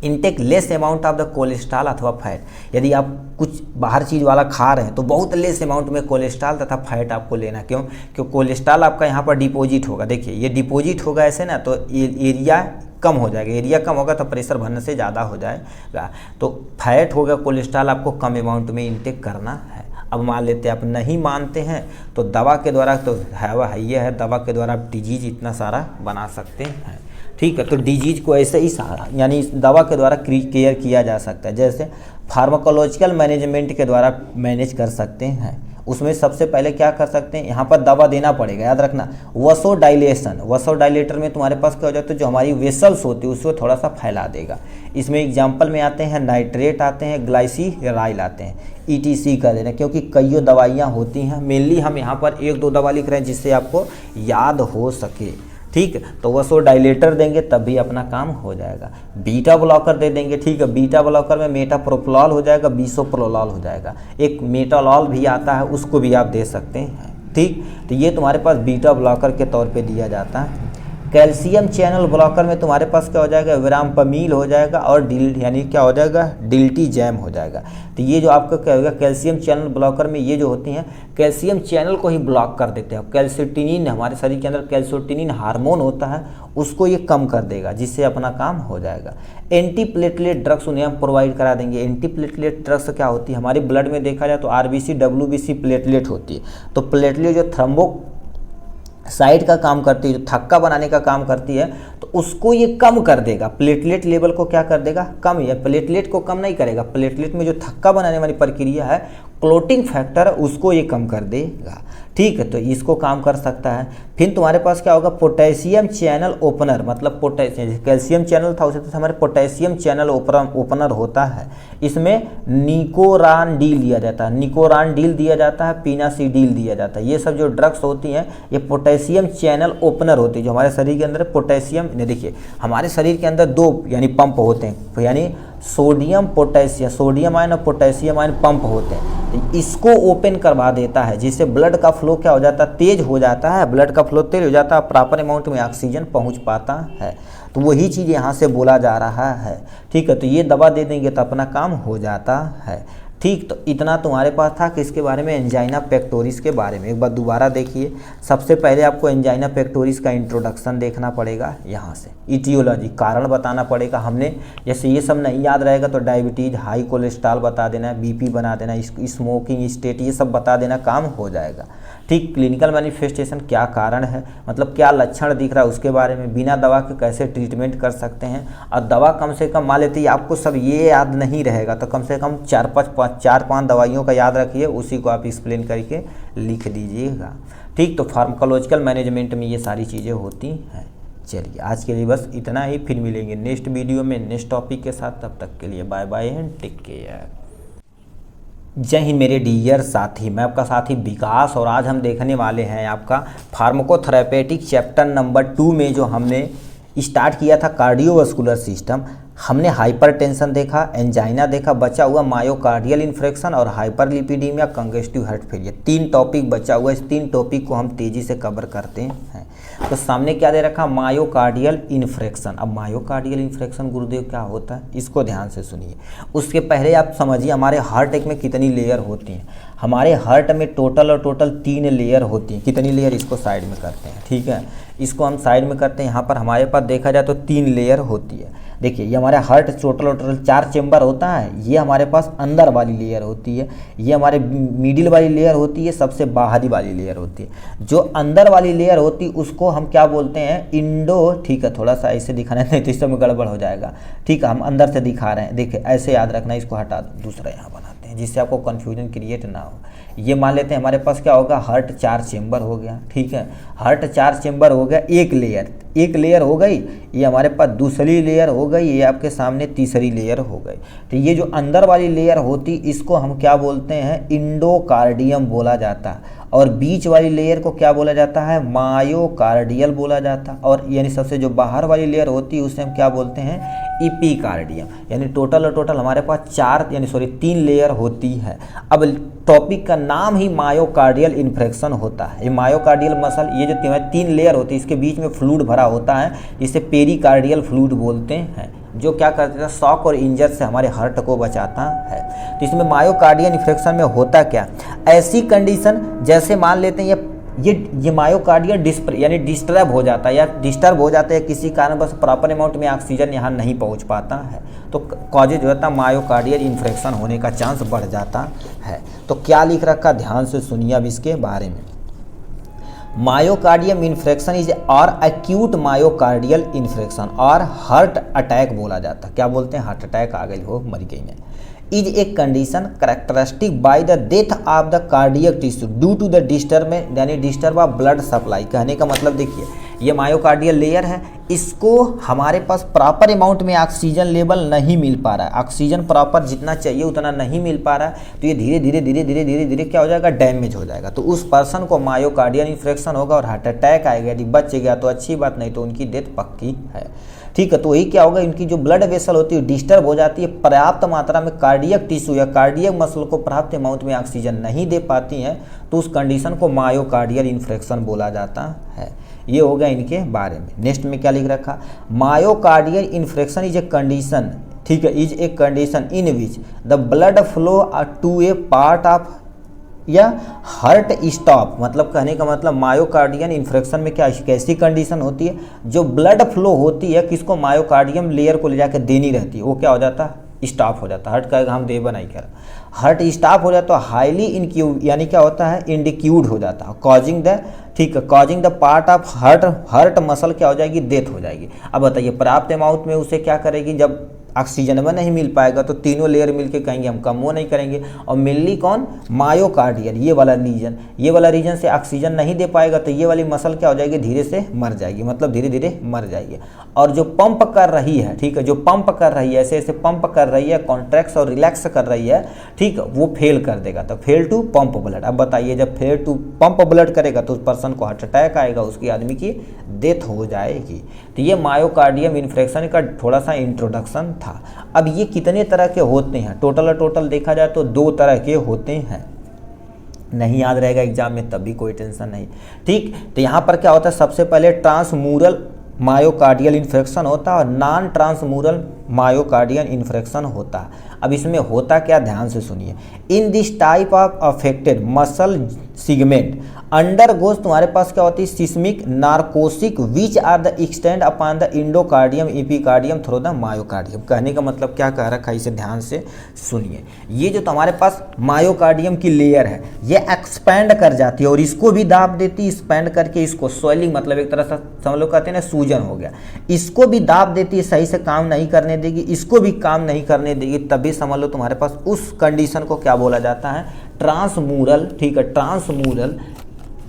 Intake less amount of the cholesterol अथवा फैट, यदि आप कुछ बाहर चीज़ वाला खा रहे हैं तो बहुत लेस अमाउंट में कोलेस्ट्रॉल तथा फैट आपको लेना। क्यों? क्योंकि कोलेस्ट्रॉल आपका यहाँ पर डिपॉजिट होगा, देखिए ये डिपॉजिट होगा ऐसे ना, तो एरिया कम हो जाएगा, एरिया कम होगा तो प्रेशर भरने से ज़्यादा हो जाएगा। तो फैट हो गया, कोलेस्ट्रॉल आपको कम अमाउंट में इनटेक करना है। अब मान लेते हैं आप नहीं मानते हैं तो दवा के द्वारा, तो है ये है, दवा के द्वारा आप डिजीज इतना सारा बना सकते हैं, ठीक है। तो डिजीज को ऐसे ही सारा यानी दवा के द्वारा केयर किया जा सकता है। जैसे फार्माकोलॉजिकल मैनेजमेंट के द्वारा मैनेज कर सकते हैं। उसमें सबसे पहले क्या कर सकते हैं? यहाँ पर दवा देना पड़ेगा, याद रखना। वसोडाइलेशन, वसोडाइलेटर में तुम्हारे पास क्या हो जाता है? जो हमारी वेसल्स होती है उसको थोड़ा सा फैला देगा। इसमें एग्जाम्पल में आते हैं नाइट्रेट आते हैं, ग्लाइसीराइल आते हैं, ETC कर देना, क्योंकि कई दवाइयाँ होती हैं। मेनली हम यहाँ पर 1-2 दवा लिख रहे हैं जिससे आपको याद हो सके, ठीक है, तो वसो डायलेटर देंगे तब भी अपना काम हो जाएगा। बीटा ब्लॉकर दे देंगे, ठीक है, बीटा ब्लॉकर में मेटाप्रोप्रोलॉल हो जाएगा, बिसोप्रोलॉल हो जाएगा, एक मेटालॉल भी आता है उसको भी आप दे सकते हैं। ठीक, तो ये तुम्हारे पास बीटा ब्लॉकर के तौर पे दिया जाता है। कैल्शियम चैनल ब्लॉकर में तुम्हारे पास क्या हो जाएगा, विरामपमील हो जाएगा और डिल यानी क्या हो जाएगा, डिल्टी जैम हो जाएगा। तो ये जो आपका क्या होगा, कैल्शियम चैनल ब्लॉकर में ये जो होती हैं कैल्शियम चैनल को ही ब्लॉक कर देते हैं। कैल्सिटिनिन, हमारे शरीर के अंदर कैल्सिटिनिन हार्मोन होता है, उसको ये कम कर देगा, जिससे अपना काम हो जाएगा। एंटी प्लेटलेट ड्रग्स उन्हें हम प्रोवाइड करा देंगे। एंटी प्लेटलेट ड्रग्स क्या होती है, हमारे ब्लड में देखा जाए तो आरबीसी डब्ल्यूबीसी प्लेटलेट होती है। तो प्लेटलेट जो थ्रोम्बो साइड का काम करती है, जो थक्का बनाने का काम करती है, तो उसको ये कम कर देगा। प्लेटलेट लेवल को क्या कर देगा, कम। या प्लेटलेट को कम नहीं करेगा, प्लेटलेट में जो थक्का बनाने वाली प्रक्रिया है, क्लोटिंग फैक्टर, उसको ये कम कर देगा। ठीक है, तो इसको काम कर सकता है। फिर तुम्हारे पास क्या होगा, पोटेशियम चैनल ओपनर, मतलब पोटेशियम, कैल्शियम चैनल था उसे तो हमारे पोटेशियम चैनल ओपनर होता है। इसमें निकोरानडील दिया जाता है, निकोरानडील दिया जाता है, पिनासिडिल दिया जाता है। ये सब जो ड्रग्स होती हैं ये पोटेशियम चैनल ओपनर होती है, जो हमारे शरीर के अंदर पोटेशियम, देखिए हमारे शरीर के अंदर दो यानी पंप होते हैं, यानी सोडियम पोटेशियम, सोडियम आयन और पोटेशियम आयन पंप होते हैं। तो इसको ओपन करवा देता है, जिससे ब्लड का फ्लो क्या हो जाता है, तेज हो जाता है। ब्लड का फ्लो तेज हो जाता है, प्रॉपर अमाउंट में ऑक्सीजन पहुंच पाता है। तो वही चीज़ यहाँ से बोला जा रहा है। ठीक है, तो ये दवा दे देंगे तो अपना काम हो जाता है। ठीक, तो इतना तुम्हारे पास था किसके बारे में, एंजाइना पेक्टोरिस के बारे में। एक बार दोबारा देखिए, सबसे पहले आपको एंजाइना पेक्टोरिस का इंट्रोडक्शन देखना पड़ेगा, यहाँ से इटियोलॉजी, कारण बताना पड़ेगा। हमने जैसे ये सब नहीं याद रहेगा तो डायबिटीज़, हाई कोलेस्ट्रॉल बता देना, बीपी बना देना, स्मोकिंग स्टेट, ये सब बता देना, काम हो जाएगा। ठीक, क्लिनिकल मैनिफेस्टेशन, क्या कारण है, मतलब क्या लक्षण दिख रहा है उसके बारे में, बिना दवा के कैसे ट्रीटमेंट कर सकते हैं। और दवा कम से कम मान लेते ही आपको सब ये याद नहीं रहेगा तो कम से कम 4-5 दवाइयों का याद रखिए, उसी को आप एक्सप्लेन करके लिख दीजिएगा। ठीक, तो फार्माकोलॉजिकल मैनेजमेंट में ये सारी चीज़ें होती हैं। चलिए आज के लिए बस इतना ही, फिर मिलेंगे नेक्स्ट वीडियो में नेक्स्ट टॉपिक के साथ। तब तक के लिए bye bye and take care. जय हिंद मेरे डियर साथी, मैं आपका साथी विकास, और आज हम देखने वाले हैं आपका फार्माकोथेरेपेटिक चैप्टर नंबर 2 में जो हमने स्टार्ट किया था कार्डियोवास्कुलर सिस्टम। हमने हाइपरटेंशन देखा, एंजाइना देखा, बचा हुआ मायोकार्डियल इन्फ्रेक्शन और hyperlipidaemia, congestive heart failure. 3 topic बचा हुआ, इस 3 टॉपिक को हम तेज़ी से कवर करते हैं। तो सामने क्या दे रखा, मायोकार्डियल इन्फ्रेक्शन। अब मायोकार्डियल इन्फ्रेक्शन गुरुदेव क्या होता है, इसको ध्यान से सुनिए। उसके पहले आप समझिए हमारे हार्ट अटैक में कितनी लेयर होती हैं। हमारे हार्ट में टोटल 3 लेयर होती हैं। कितनी लेयर, इसको साइड में करते हैं। ठीक है, इसको हम साइड में करते हैं। यहाँ पर हमारे पास देखा जाए तो 3 लेयर होती है। देखिए ये हमारे हार्ट टोटल 4 चेम्बर होता है। ये हमारे पास अंदर वाली लेयर होती है, ये हमारे मिडिल वाली लेयर होती है, सबसे बाहरी वाली लेयर होती है। जो अंदर वाली लेयर होती है उसको हम क्या बोलते हैं, इंडो। ठीक है, थोड़ा सा ऐसे दिखाना नहीं तो इसमें गड़बड़ हो जाएगा। ठीक है, हम अंदर से दिखा रहे हैं, देखिए ऐसे याद रखना, इसको हटा दूसरा यहाँ बनाते हैं जिससे आपको कन्फ्यूजन क्रिएट ना हो। ये मान लेते हैं हमारे पास क्या होगा, हार्ट 4 चेम्बर हो गया। ठीक है, हार्ट 4 चेम्बर हो गया, एक लेयर हो गई, ये हमारे पास दूसरी लेयर हो गई, ये आपके सामने तीसरी लेयर हो गई। तो ये जो अंदर वाली लेयर होती इसको हम क्या बोलते हैं, इंडोकार्डियम बोला जाता है। और बीच वाली लेयर को क्या बोला जाता है, मायोकार्डियल बोला जाता है। और यानी सबसे जो बाहर वाली लेयर होती है उसे हम क्या बोलते हैं, इपीकार्डियम। यानी टोटल हमारे पास 3 लेयर होती है। अब टॉपिक का नाम ही मायोकार्डियल इन्फ्रेक्शन होता है। ये मायोकार्डियल मसल, ये जो 3 लेयर होती है इसके बीच में फ्लूइड भरा होता है, इसे पेरिकार्डियल फ्लूइड बोलते हैं, जो क्या करता है, शॉक और इंजर से हमारे हार्ट को बचाता है। तो इसमें मायोकार्डियल इन्फ्रेक्शन में होता क्या, ऐसी कंडीशन जैसे मान लेते हैं ये मायोकार्डियल यानी डिस्टर्ब हो जाता है किसी कारण, बस प्रॉपर अमाउंट में ऑक्सीजन यहाँ नहीं पहुँच पाता है, तो कॉजेज जो होता है मायोकार्डियल इन्फ्रेक्शन होने का चांस बढ़ जाता है। तो क्या लिख रखा, ध्यान से सुनिए अब इसके बारे में। मायोकार्डियम इन्फ्रेक्शन इज और एक्यूट मायोकार्डियल इन्फ्रेक्शन और हार्ट अटैक बोला जाता है। क्या बोलते हैं, हार्ट अटैक आ गई हो, मर गई मैं। Is a condition characteristic by the death of the cardiac tissue due to the disturb यानी डिस्टर्ब ऑफ ब्लड सप्लाई। कहने का मतलब देखिए, ये मायोकार्डियल लेयर है, इसको हमारे पास प्रॉपर अमाउंट में ऑक्सीजन लेवल नहीं मिल पा रहा है, ऑक्सीजन प्रॉपर जितना चाहिए उतना नहीं मिल पा रहा है, तो ये धीरे धीरे धीरे धीरे धीरे धीरे क्या हो जाएगा, डैमेज हो जाएगा। तो उस पर्सन को मायोकार्डियल इन्फ्रेक्शन होगा और हार्ट अटैक आएगा। यदि बच गया तो अच्छी बात, नहीं तो उनकी डेथ पक्की है। ठीक है, तो वही क्या होगा, इनकी जो ब्लड वेसल होती है डिस्टर्ब हो जाती है, पर्याप्त मात्रा में कार्डियक टिश्यू या कार्डियक मसल को पर्याप्त अमाउंट में ऑक्सीजन नहीं दे पाती हैं, तो उस कंडीशन को मायोकार्डियल इन्फ्रेक्शन बोला जाता है। ये हो गया इनके बारे में। नेक्स्ट में क्या लिख रखा, myocardial infarction is a condition, ठीक है, is a condition in which the blood flow to a part of या हार्ट स्टॉप। मतलब कहने का मतलब मायोकार्डियल इन्फ्रेक्शन में क्या कैसी कंडीशन होती है, जो ब्लड फ्लो होती है किसको, मायोकार्डियम लेयर को ले जाकर देनी रहती है, वो क्या हो जाता है, स्टॉप हो जाता है। हार्ट का हम देवा नहीं कर, हार्ट स्टॉप हो जाता है, हाईली इनक्यूड यानी क्या होता है, इंडिक्यूड हो जाता है, कॉजिंग द, ठीक है, causing the part of heart muscle क्या हो जाएगी, डेथ हो जाएगी। अब बताइए पर्याप्त अमाउंट में उसे क्या करेगी, जब ऑक्सीजन में नहीं मिल पाएगा तो तीनों लेयर मिलके कहेंगे हम कम वो नहीं करेंगे, और मेनली कौन, मायोकार्डियल, ये वाला रीजन से ऑक्सीजन नहीं दे पाएगा तो ये वाली मसल क्या हो जाएगी, धीरे से मर जाएगी, मतलब धीरे धीरे मर जाएगी। और जो पंप कर रही है, ठीक है, जो पंप कर रही है, ऐसे ऐसे पंप कर रही है, कॉन्ट्रैक्ट्स और रिलैक्स कर रही है, ठीक है, वो फेल कर देगा, तो फेल टू पंप ब्लड। अब बताइए जब फेल टू पंप ब्लड करेगा तो उस पर्सन को हार्ट अटैक आएगा, उसकी आदमी की डेथ हो जाएगी। तो ये मायोकार्डियम इन्फ्रेक्शन का थोड़ा सा इंट्रोडक्शन था। अब ये कितने तरह के होते हैं, टोटल देखा जाए तो 2 तरह के होते हैं। नहीं याद रहेगा एग्जाम में तब भी कोई टेंशन नहीं, ठीक। तो यहाँ पर क्या होता है, सबसे पहले ट्रांसम्यूरल मायोकार्डियल इन्फ्रेक्शन होता है और नॉन ट्रांसम्यूरल मायोकार्डियल इन्फ्रेक्शन होता है। अब इसमें होता क्या, ध्यान से सुनिए। In this type of affected muscle segment undergoes, तुम्हारे पास क्या होती है, सिस्मिक नार्कोसिक which are the extend upon the endocardium epicardium through the myocardium. कहने का मतलब क्या कह रखा है, इसे ध्यान से सुनिए। ये जो तुम्हारे पास मायोकार्डियम की लेयर है ये एक्सपैंड कर जाती है और इसको भी दाब देती है, एक्सपैंड करके इसको स्वेलिंग, मतलब एक तरह से समझ लो कहते हैं ना सूजन हो गया, इसको भी दाब देती है, सही से काम नहीं करने देगी, इसको भी काम नहीं करने देगी, तभी समझ लो तुम्हारे पास उस कंडीशन को क्या बोला जाता है, ट्रांसम्यूरल, ठीक है, ट्रांसम्यूरल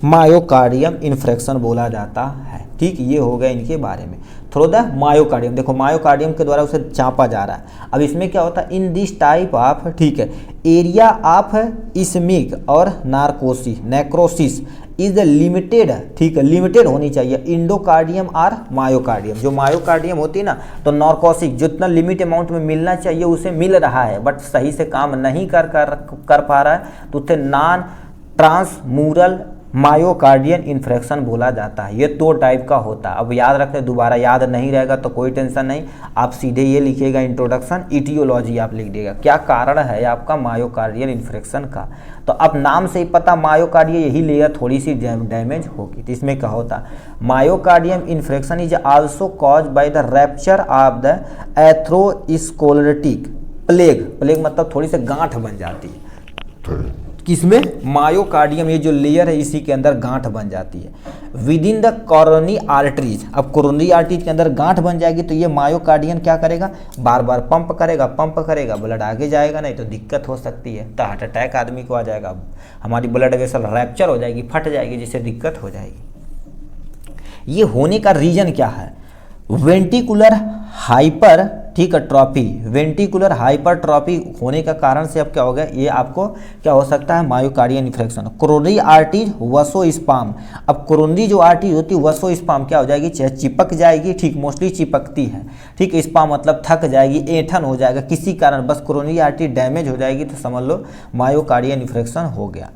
मायोकार्डियम इन्फ्रेक्शन बोला जाता है। ठीक, ये हो गया इनके बारे में। थ्रू द मायोकार्डियम, देखो मायोकार्डियम के द्वारा उसे चापा जा रहा है। अब इसमें क्या होता है, इन दिस टाइप ऑफ, ठीक है, एरिया ऑफ इस्मिक और नेक्रोसिस इज लिमिटेड, ठीक है, लिमिटेड होनी चाहिए इंडोकार्डियम और मायोकार्डियम। जो मायोकार्डियम होती है ना, तो नॉर्कोसिक जितना लिमिट अमाउंट में मिलना चाहिए उसे मिल रहा है, बट सही से काम नहीं कर पा रहा है, तो उसे नॉन ट्रांसम्यूरल मायोकार्डियल इन्फ्रेक्शन बोला जाता है। ये 2 टाइप का होता है। अब याद रखते, दोबारा याद नहीं रहेगा तो कोई टेंशन नहीं, आप सीधे ये लिखिएगा इंट्रोडक्शन, इटियोलॉजी आप लिख देगा, क्या कारण है आपका मायोकार्डियल इन्फ्रेक्शन का। तो अब नाम से ही पता, मायोकार्डियल यही लेयर थोड़ी सी डैमेज होगी। तो इसमें क्या होता है, myocardium infarction is also cause by the rapture of the atherosclerotic plague मतलब थोड़ी सी गांठ बन जाती है किसमें, मायोकार्डियम, ये जो लेयर है इसी के अंदर गांठ बन जाती है with in the coronary arteries. अब कोरोनरी आर्टरीज के अंदर गांठ बन जाएगी तो ये मायोकार्डियम क्या करेगा, बार बार पंप करेगा, ब्लड आगे जाएगा, नहीं तो दिक्कत हो सकती है, तो हार्ट अटैक आदमी को आ जाएगा, हमारी ब्लड वेसल रैप्चर हो जाएगी, फट जाएगी, जिससे दिक्कत हो जाएगी। ये होने का रीजन क्या है, वेंटिकुलर हाइपर, ठीक है, ट्रॉफी, वेंटिकुलर हाइपरट्रॉफी होने का कारण से अब क्या होगा, ये आपको क्या हो सकता है, मायोकार्डियल इन्फ्रेक्शन। कोरोनरी आर्टरीज वसोस्पाम, अब कोरोनरी जो आर्टरी होती है वसोस्पाम क्या हो जाएगी, चाहे चिपक जाएगी, ठीक, मोस्टली चिपकती है, ठीक, स्पाम मतलब थक जाएगी, ऐंठन हो जाएगा, किसी कारण बस कोरोनरी आर्टरी डैमेज हो जाएगी तो समझ लो मायोकार्डियल इन्फ्रेक्शन हो गया।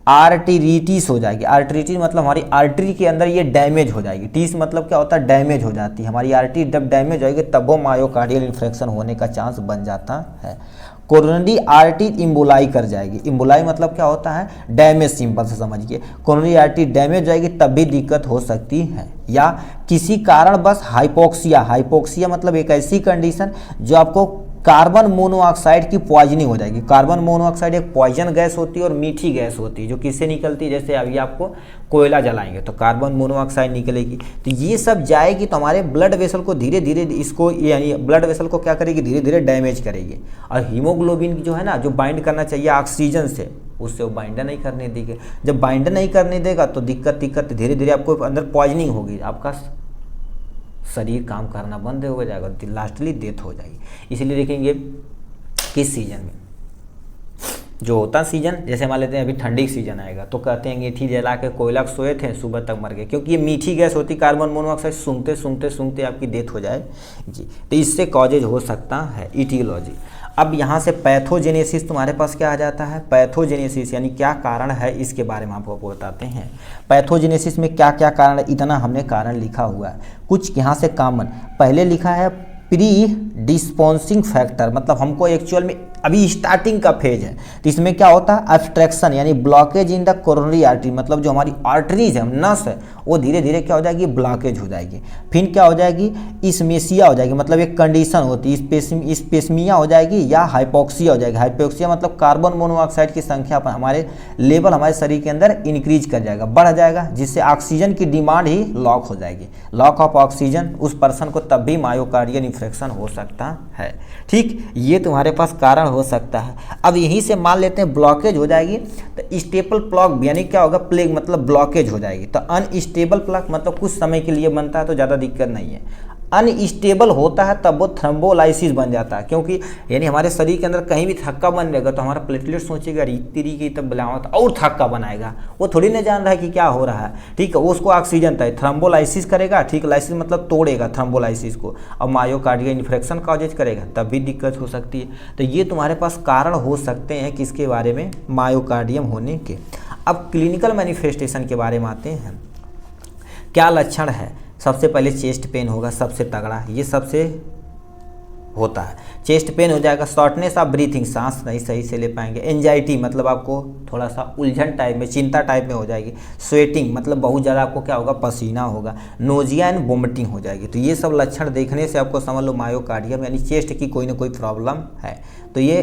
आर्टरीटिस हो जाएगी, आर्टरीटिस मतलब हमारी आर्टरी के अंदर ये डैमेज हो जाएगी, टीस मतलब क्या होता है, डैमेज हो जाती है हमारी आर्टरी, जब डैमेज होगी तब वो मायोकार्डियल इन्फ्रेक्शन होने का चांस बन जाता है। कोरोनरी आर्टरी इम्बोलाई कर जाएगी, इम्बोलाई मतलब क्या होता है, डैमेज, सिंपल से समझिए, कोरोनरी आर्टरी डैमेज जाएगी तब भी दिक्कत हो सकती है। या किसी कारण बस हाइपोक्सिया मतलब एक ऐसी कंडीशन जो आपको कार्बन मोनोऑक्साइड की पॉइजनिंग हो जाएगी। कार्बन मोनोऑक्साइड एक पॉइजन गैस होती है और मीठी गैस होती है, जो किससे निकलती है, जैसे अभी आपको कोयला जलाएंगे तो कार्बन मोनोऑक्साइड निकलेगी, तो ये सब जाएगी तो हमारे ब्लड वेसल को धीरे धीरे इसको, यानी ब्लड वेसल को क्या करेगी, धीरे धीरे डैमेज करेगी। और हीमोग्लोबिन जो है ना, जो बाइंड करना चाहिए ऑक्सीजन से, उससे वो बाइंडर नहीं करने देगा। जब बाइंडर नहीं करने देगा तो दिक्कत धीरे धीरे आपको अंदर पॉइजनिंग होगी, आपका शरीर काम करना बंद हो जाएगा, लास्टली डेथ हो जाएगी। इसीलिए देखेंगे किस सीजन में जो होता सीजन, जैसे मान लेते हैं अभी ठंडी सीजन आएगा तो कहते हैं अंगीठी जला के कोयला सोए थे, सुबह तक मर गए, क्योंकि ये मीठी गैस होती कार्बन मोनोऑक्साइड, सूंघते आपकी डेथ हो जाए जी। तो इससे कॉजेज हो सकता है इटियोलॉजी। अब यहाँ से पैथोजेनेसिस तुम्हारे पास क्या आ जाता है, पैथोजेनेसिस यानी क्या कारण है, इसके बारे में आपको बताते हैं। पैथोजेनेसिस में क्या क्या कारण है, इतना हमने कारण लिखा हुआ है। कुछ यहाँ से कॉमन पहले लिखा है प्री डिस्पोंसिंग फैक्टर, मतलब हमको एक्चुअल में अभी स्टार्टिंग का फेज है, तो इसमें क्या होता है ऑब्स्ट्रक्शन यानी blockage in the coronary artery, मतलब जो हमारी आर्टरीज है, नस है, वो धीरे धीरे क्या हो जाएगी, ब्लॉकेज हो जाएगी। फिर क्या हो जाएगी, इसमेसिया हो जाएगी, मतलब एक कंडीशन होती है, इस्पेस्मिया हो जाएगी या हाइपोक्सिया हो जाएगी। हाइपोक्सिया मतलब कार्बन मोनोऑक्साइड की संख्या पर हमारे लेवल हमारे शरीर के अंदर इंक्रीज कर जाएगा, बढ़ जाएगा, जिससे ऑक्सीजन की डिमांड ही लॉक हो जाएगी। लॉक ऑफ ऑक्सीजन, उस पर्सन को तब भी मायोकार्डियल इन्फेक्शन हो सकता है। ठीक, ये तुम्हारे पास कारण हो सकता है। अब यहीं से मान लेते हैं ब्लॉकेज हो जाएगी तो स्टेबल प्लग यानी क्या होगा, प्लेग मतलब ब्लॉकेज हो जाएगी। तो अनस्टेबल प्लग मतलब कुछ समय के लिए बनता है तो ज़्यादा दिक्कत नहीं है। अनस्टेबल होता है तब वो थ्रोम्बोलाइसिस बन जाता है, क्योंकि यानी हमारे शरीर के अंदर कहीं भी थक्का बन जाएगा तो हमारा प्लेटलेट सोचेगा रीति की तब बनावट और थक्का बनाएगा, वो थोड़ी ना जान रहा है कि क्या हो रहा है। ठीक है, उसको ऑक्सीजन तय थ्रोम्बोलाइसिस करेगा। ठीक, लाइसिस मतलब तोड़ेगा थ्रोम्बोलाइसिस को, और मायोकार्डियल इन्फेक्शन कॉजेज करेगा, तब भी दिक्कत हो सकती है। तो ये तुम्हारे पास कारण हो सकते हैं किसके बारे में, मायोकार्डियम होने के। अब क्लिनिकल मैनिफेस्टेशन के बारे में आते हैं। क्या लक्षण है, सबसे पहले चेस्ट पेन होगा, सबसे तगड़ा ये सबसे होता है। चेस्ट पेन हो जाएगा, शॉर्टनेस ऑफ ब्रीथिंग, सांस नहीं सही से ले पाएंगे। एंजाइटी मतलब आपको थोड़ा सा उलझन टाइप में, चिंता टाइप में हो जाएगी। स्वेटिंग मतलब बहुत ज़्यादा आपको क्या होगा, पसीना होगा। नोजिया एंड वोमिटिंग हो जाएगी। तो ये सब लक्षण देखने से आपको समझ लो मायोकार्डियम यानी चेस्ट की कोई ना कोई प्रॉब्लम है। तो ये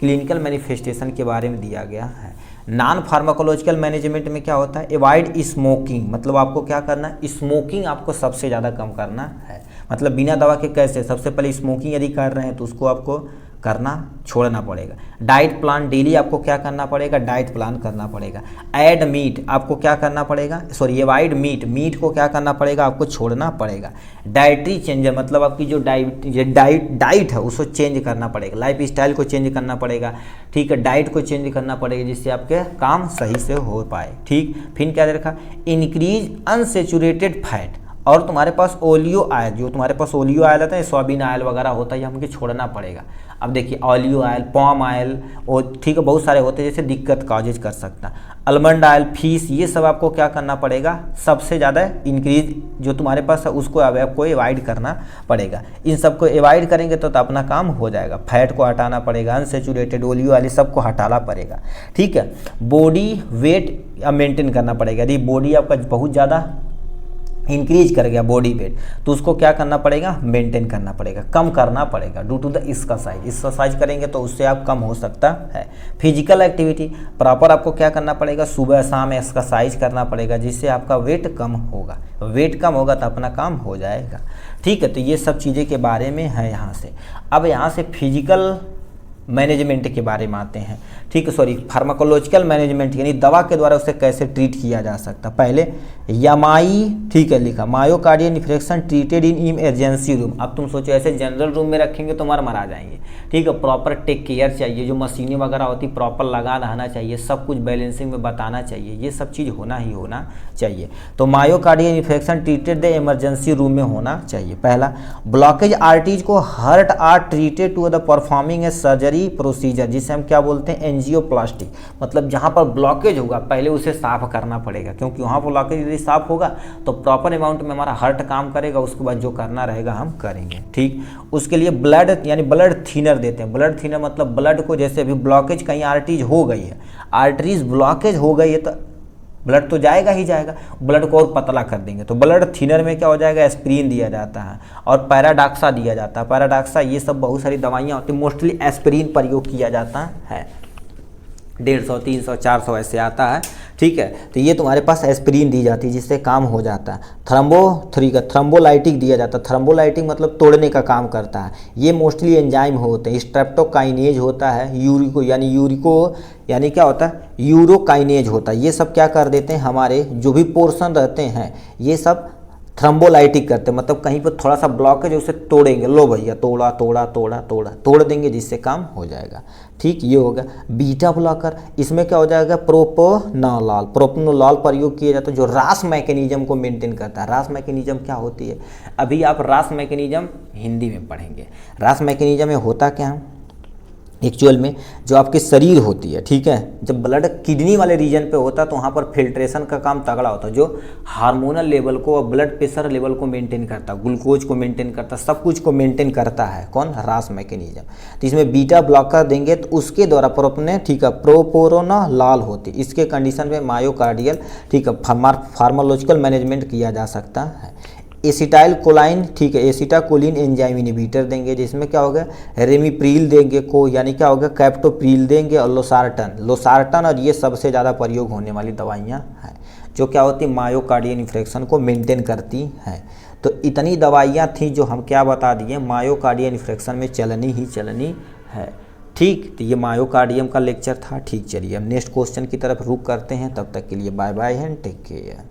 क्लिनिकल मैनिफेस्टेशन के बारे में दिया गया है। नॉन फार्माकोलॉजिकल मैनेजमेंट में क्या होता है, अवॉइड स्मोकिंग, मतलब आपको क्या करना है, स्मोकिंग आपको सबसे ज़्यादा कम करना है। मतलब बिना दवा के कैसे, सबसे पहले स्मोकिंग यदि कर रहे हैं तो उसको आपको करना छोड़ना पड़ेगा। डाइट प्लान डेली आपको क्या करना पड़ेगा, डाइट प्लान करना पड़ेगा। ऐड मीट आपको क्या करना पड़ेगा, सॉरी अवॉइड मीट को क्या करना पड़ेगा, आपको छोड़ना पड़ेगा। डाइटरी चेंजर मतलब आपकी जो डाइट है उसको चेंज करना पड़ेगा, लाइफ स्टाइल को चेंज करना पड़ेगा। ठीक है, डाइट को चेंज करना पड़ेगा जिससे आपके काम सही से हो पाए। ठीक, फिर क्या देखा, इंक्रीज अनसेचुरेटेड फैट, और तुम्हारे पास ओलियो ऑयल, जो तुम्हारे पास ओलियो ऑयल आता है, सोयाबीन ऑयल वगैरह होता है, ये हमको छोड़ना पड़ेगा। अब देखिए ओलियो ऑयल, पाम ऑयल और ठीक है बहुत सारे होते हैं जैसे दिक्कत कॉजेज कर सकता। आलमंड ऑयल, फिश, ये सब आपको क्या करना पड़ेगा, सबसे ज़्यादा इंक्रीज जो तुम्हारे पास है उसको आपको अवॉइड करना पड़ेगा। इन सबको अवॉइड करेंगे तो अपना काम हो जाएगा। फैट को हटाना पड़ेगा, अनसेचुरेटेड ओलियो ऑयल सबको हटाना पड़ेगा। ठीक है, बॉडी वेट मेंटेन करना पड़ेगा। यदि बॉडी आपका बहुत ज़्यादा इंक्रीज कर गया बॉडी वेट तो उसको क्या करना पड़ेगा, मेंटेन करना पड़ेगा, कम करना पड़ेगा ड्यू टू द एक्सरसाइज करेंगे तो उससे आप कम हो सकता है। फिजिकल एक्टिविटी प्रॉपर आपको क्या करना पड़ेगा, सुबह शाम एक्सरसाइज करना पड़ेगा जिससे आपका वेट कम होगा। वेट कम होगा तो अपना काम हो जाएगा। ठीक है, तो ये सब चीज़ें के बारे में है यहाँ से। अब यहाँ से फिजिकल मैनेजमेंट के बारे में आते हैं। ठीक है, सॉरी फार्माकोलॉजिकल मैनेजमेंट यानी दवा के द्वारा उसे कैसे ट्रीट किया जा सकता। पहले यामाई, ठीक है लिखा, myocardial infection treated in emergency room. अब तुम सोचो ऐसे जनरल रूम में रखेंगे तो मरा जाएंगे। ठीक है, प्रॉपर टेक केयर चाहिए, जो मशीनें वगैरह होती प्रॉपर लगा रहना चाहिए, सब कुछ बैलेंसिंग में बताना चाहिए, ये सब चीज़ होना ही होना चाहिए। तो myocardial infection treated the emergency room में होना चाहिए। पहला, ब्लॉकेज आर्टरीज को hurt are treated to the performing a surgery procedure, जिसे हम क्या बोलते हैं, एंजियोप्लास्टी। मतलब जहाँ पर ब्लॉकेज होगा पहले उसे साफ करना पड़ेगा, क्योंकि वहाँ ब्लॉकेज यदि साफ होगा तो प्रॉपर अमाउंट में हमारा हार्ट काम करेगा, उसके बाद जो करना रहेगा हम करेंगे। ठीक, उसके लिए ब्लड यानी ब्लड थिनर देते हैं। ब्लड थिनर मतलब ब्लड को, जैसे अभी ब्लॉकेज कहीं आर्टरीज हो गई है, आर्टरीज ब्लॉकेज हो गई है तो ब्लड तो जाएगा ही जाएगा, ब्लड को और पतला कर देंगे। तो ब्लड थिनर में क्या हो जाएगा, एस्पिरिन दिया जाता है और पैराडॉक्सा दिया जाता है। पैराडॉक्सा ये सब बहुत सारी दवाइयाँ होती हैं, मोस्टली एस्पिरिन प्रयोग किया जाता है। 150, 300, 400 ऐसे आता है, ठीक है। तो ये तुम्हारे पास एस्पिरिन दी जाती है जिससे काम हो जाता है। थ्रम्बोलाइटिक दिया जाता है। थ्रम्बोलाइटिक मतलब तोड़ने का काम करता है। ये मोस्टली एंजाइम होते हैं। स्ट्रेप्टोकाइनेज होता है, यूरिको यानी क्या होता है, यूरोकाइनेज होता है। ये सब क्या कर देते हैं, हमारे जो भी पोर्शन रहते हैं ये सब थ्रम्बोलाइटिक करते हैं, मतलब कहीं पर थोड़ा सा ब्लॉक है जो उसे तोड़ेंगे, लो भैया तोड़ देंगे जिससे काम हो जाएगा, ठीक। ये हो गया बीटा ब्लॉकर। इसमें क्या हो जाएगा, प्रोपनोलॉल प्रयोग किया जाता है जो रास मैकेनिज्म को मेंटेन करता है। रास मैकेनिज्म क्या होती है, अभी आप रास मैकेनिज्म हिंदी में पढ़ेंगे। रास मैकेनिज्म में होता क्या है, एक्चुअल में जो आपके शरीर होती है, ठीक है, जब ब्लड किडनी वाले रीजन पे होता है तो वहाँ पर फिल्ट्रेशन का काम तगड़ा होता है, जो हार्मोनल लेवल को और ब्लड प्रेशर लेवल को मेंटेन करता है, ग्लूकोज को मेंटेन करता है, सब कुछ को मेंटेन करता है कौन, रास मैकेनिज्म। तो इसमें बीटा ब्लॉकर देंगे तो उसके द्वारा ठीक है प्रोपोरोनोलॉल होती है। इसके कंडीशन में मायोकार्डियल, ठीक है, फार्माकोलॉजिकल मैनेजमेंट किया जा सकता है। एसिटाइल कोलाइन, ठीक है, एसिटाकोलिन एंजाइम इनहिबिटर देंगे जिसमें क्या होगा, रेमिप्रिल देंगे यानी क्या होगा, कैप्टोप्रिल देंगे और लोसार्टन और ये सबसे ज़्यादा प्रयोग होने वाली दवाइयाँ हैं जो क्या होती है, मायोकार्डियल इन्फेक्शन को मेंटेन करती हैं। तो इतनी दवाइयाँ थी जो हम क्या बता दिए, मायोकार्डियल इन्फेक्शन में चलनी ही चलनी है, ठीक। तो ये मायोकार्डियम का लेक्चर था, ठीक। चलिए हम नेक्स्ट क्वेश्चन की तरफ रुक करते हैं, तब तक के लिए bye bye and take care.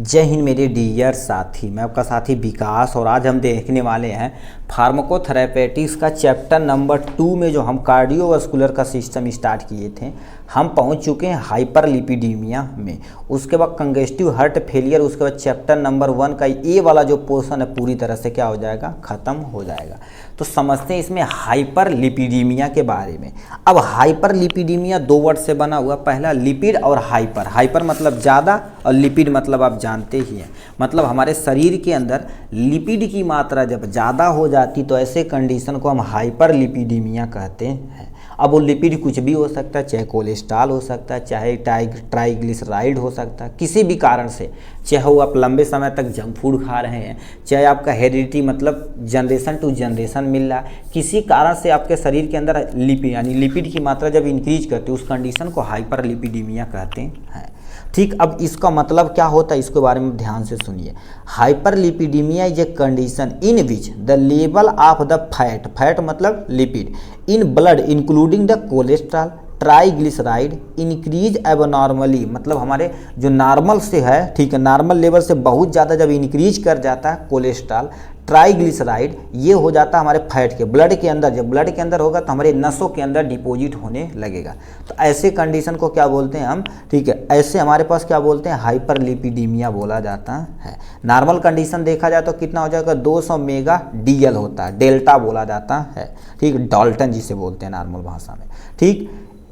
जय हिंद मेरे डियर साथी, मैं आपका साथी विकास और आज हम देखने वाले हैं फार्माकोथेरेपेटिक्स का चैप्टर नंबर 2 में जो हम कार्डियोवास्कुलर का सिस्टम स्टार्ट किए थे, हम पहुंच चुके हैं हाइपरलिपिडीमिया में। उसके बाद कंजेस्टिव हार्ट फेलियर, उसके बाद चैप्टर नंबर 1 का ये वाला जो पोर्शन है पूरी तरह से क्या हो जाएगा, ख़त्म हो जाएगा। तो समझते हैं इसमें हाइपरलिपिडीमिया के बारे में। अब हाइपरलिपिडीमिया 2 वर्ड से बना हुआ, पहला लिपिड और हाइपर। हाइपर मतलब ज़्यादा और लिपिड मतलब आप जानते ही हैं, मतलब हमारे शरीर के अंदर लिपिड की मात्रा जब ज़्यादा हो जाती तो ऐसे कंडीशन को हम हाइपरलिपिडीमिया कहते हैं। अब वो लिपिड कुछ भी हो सकता है, चाहे कोलेस्ट्रॉल हो सकता है, चाहे ट्राइग्लिसराइड हो सकता है, किसी भी कारण से, चाहे वो आप लंबे समय तक जंक फूड खा रहे हैं, चाहे आपका हेरिडिटी मतलब जनरेशन टू जनरेशन मिल रहा है, किसी कारण से आपके शरीर के अंदर लिपिड यानी लिपिड की मात्रा जब इंक्रीज करती है उस कंडीशन को हाइपरलिपिडीमिया कहते हैं, ठीक। अब इसका मतलब क्या होता है, इसके बारे में ध्यान से सुनिए। Hyperlipidaemia is a condition in which the level of the fat मतलब lipid in blood including the cholesterol triglyceride increase abnormally, मतलब हमारे जो नॉर्मल से है, ठीक है, नॉर्मल लेवल से बहुत ज़्यादा जब इंक्रीज कर जाता है कोलेस्ट्रॉल ट्राइग्लिसराइड, ये हो जाता है हमारे फैट के ब्लड के अंदर। जब ब्लड के अंदर होगा तो हमारे नसों के अंदर डिपॉजिट होने लगेगा। तो ऐसे कंडीशन को क्या बोलते हैं हम, ठीक है, ऐसे हमारे पास क्या बोलते हैं, हाइपरलिपिडीमिया बोला जाता है। नॉर्मल कंडीशन देखा जाए तो कितना हो जाएगा, 200 मेगा DL होता है, डेल्टा बोला जाता है, ठीक, डाल्टन जिसे बोलते हैं नॉर्मल भाषा में, ठीक।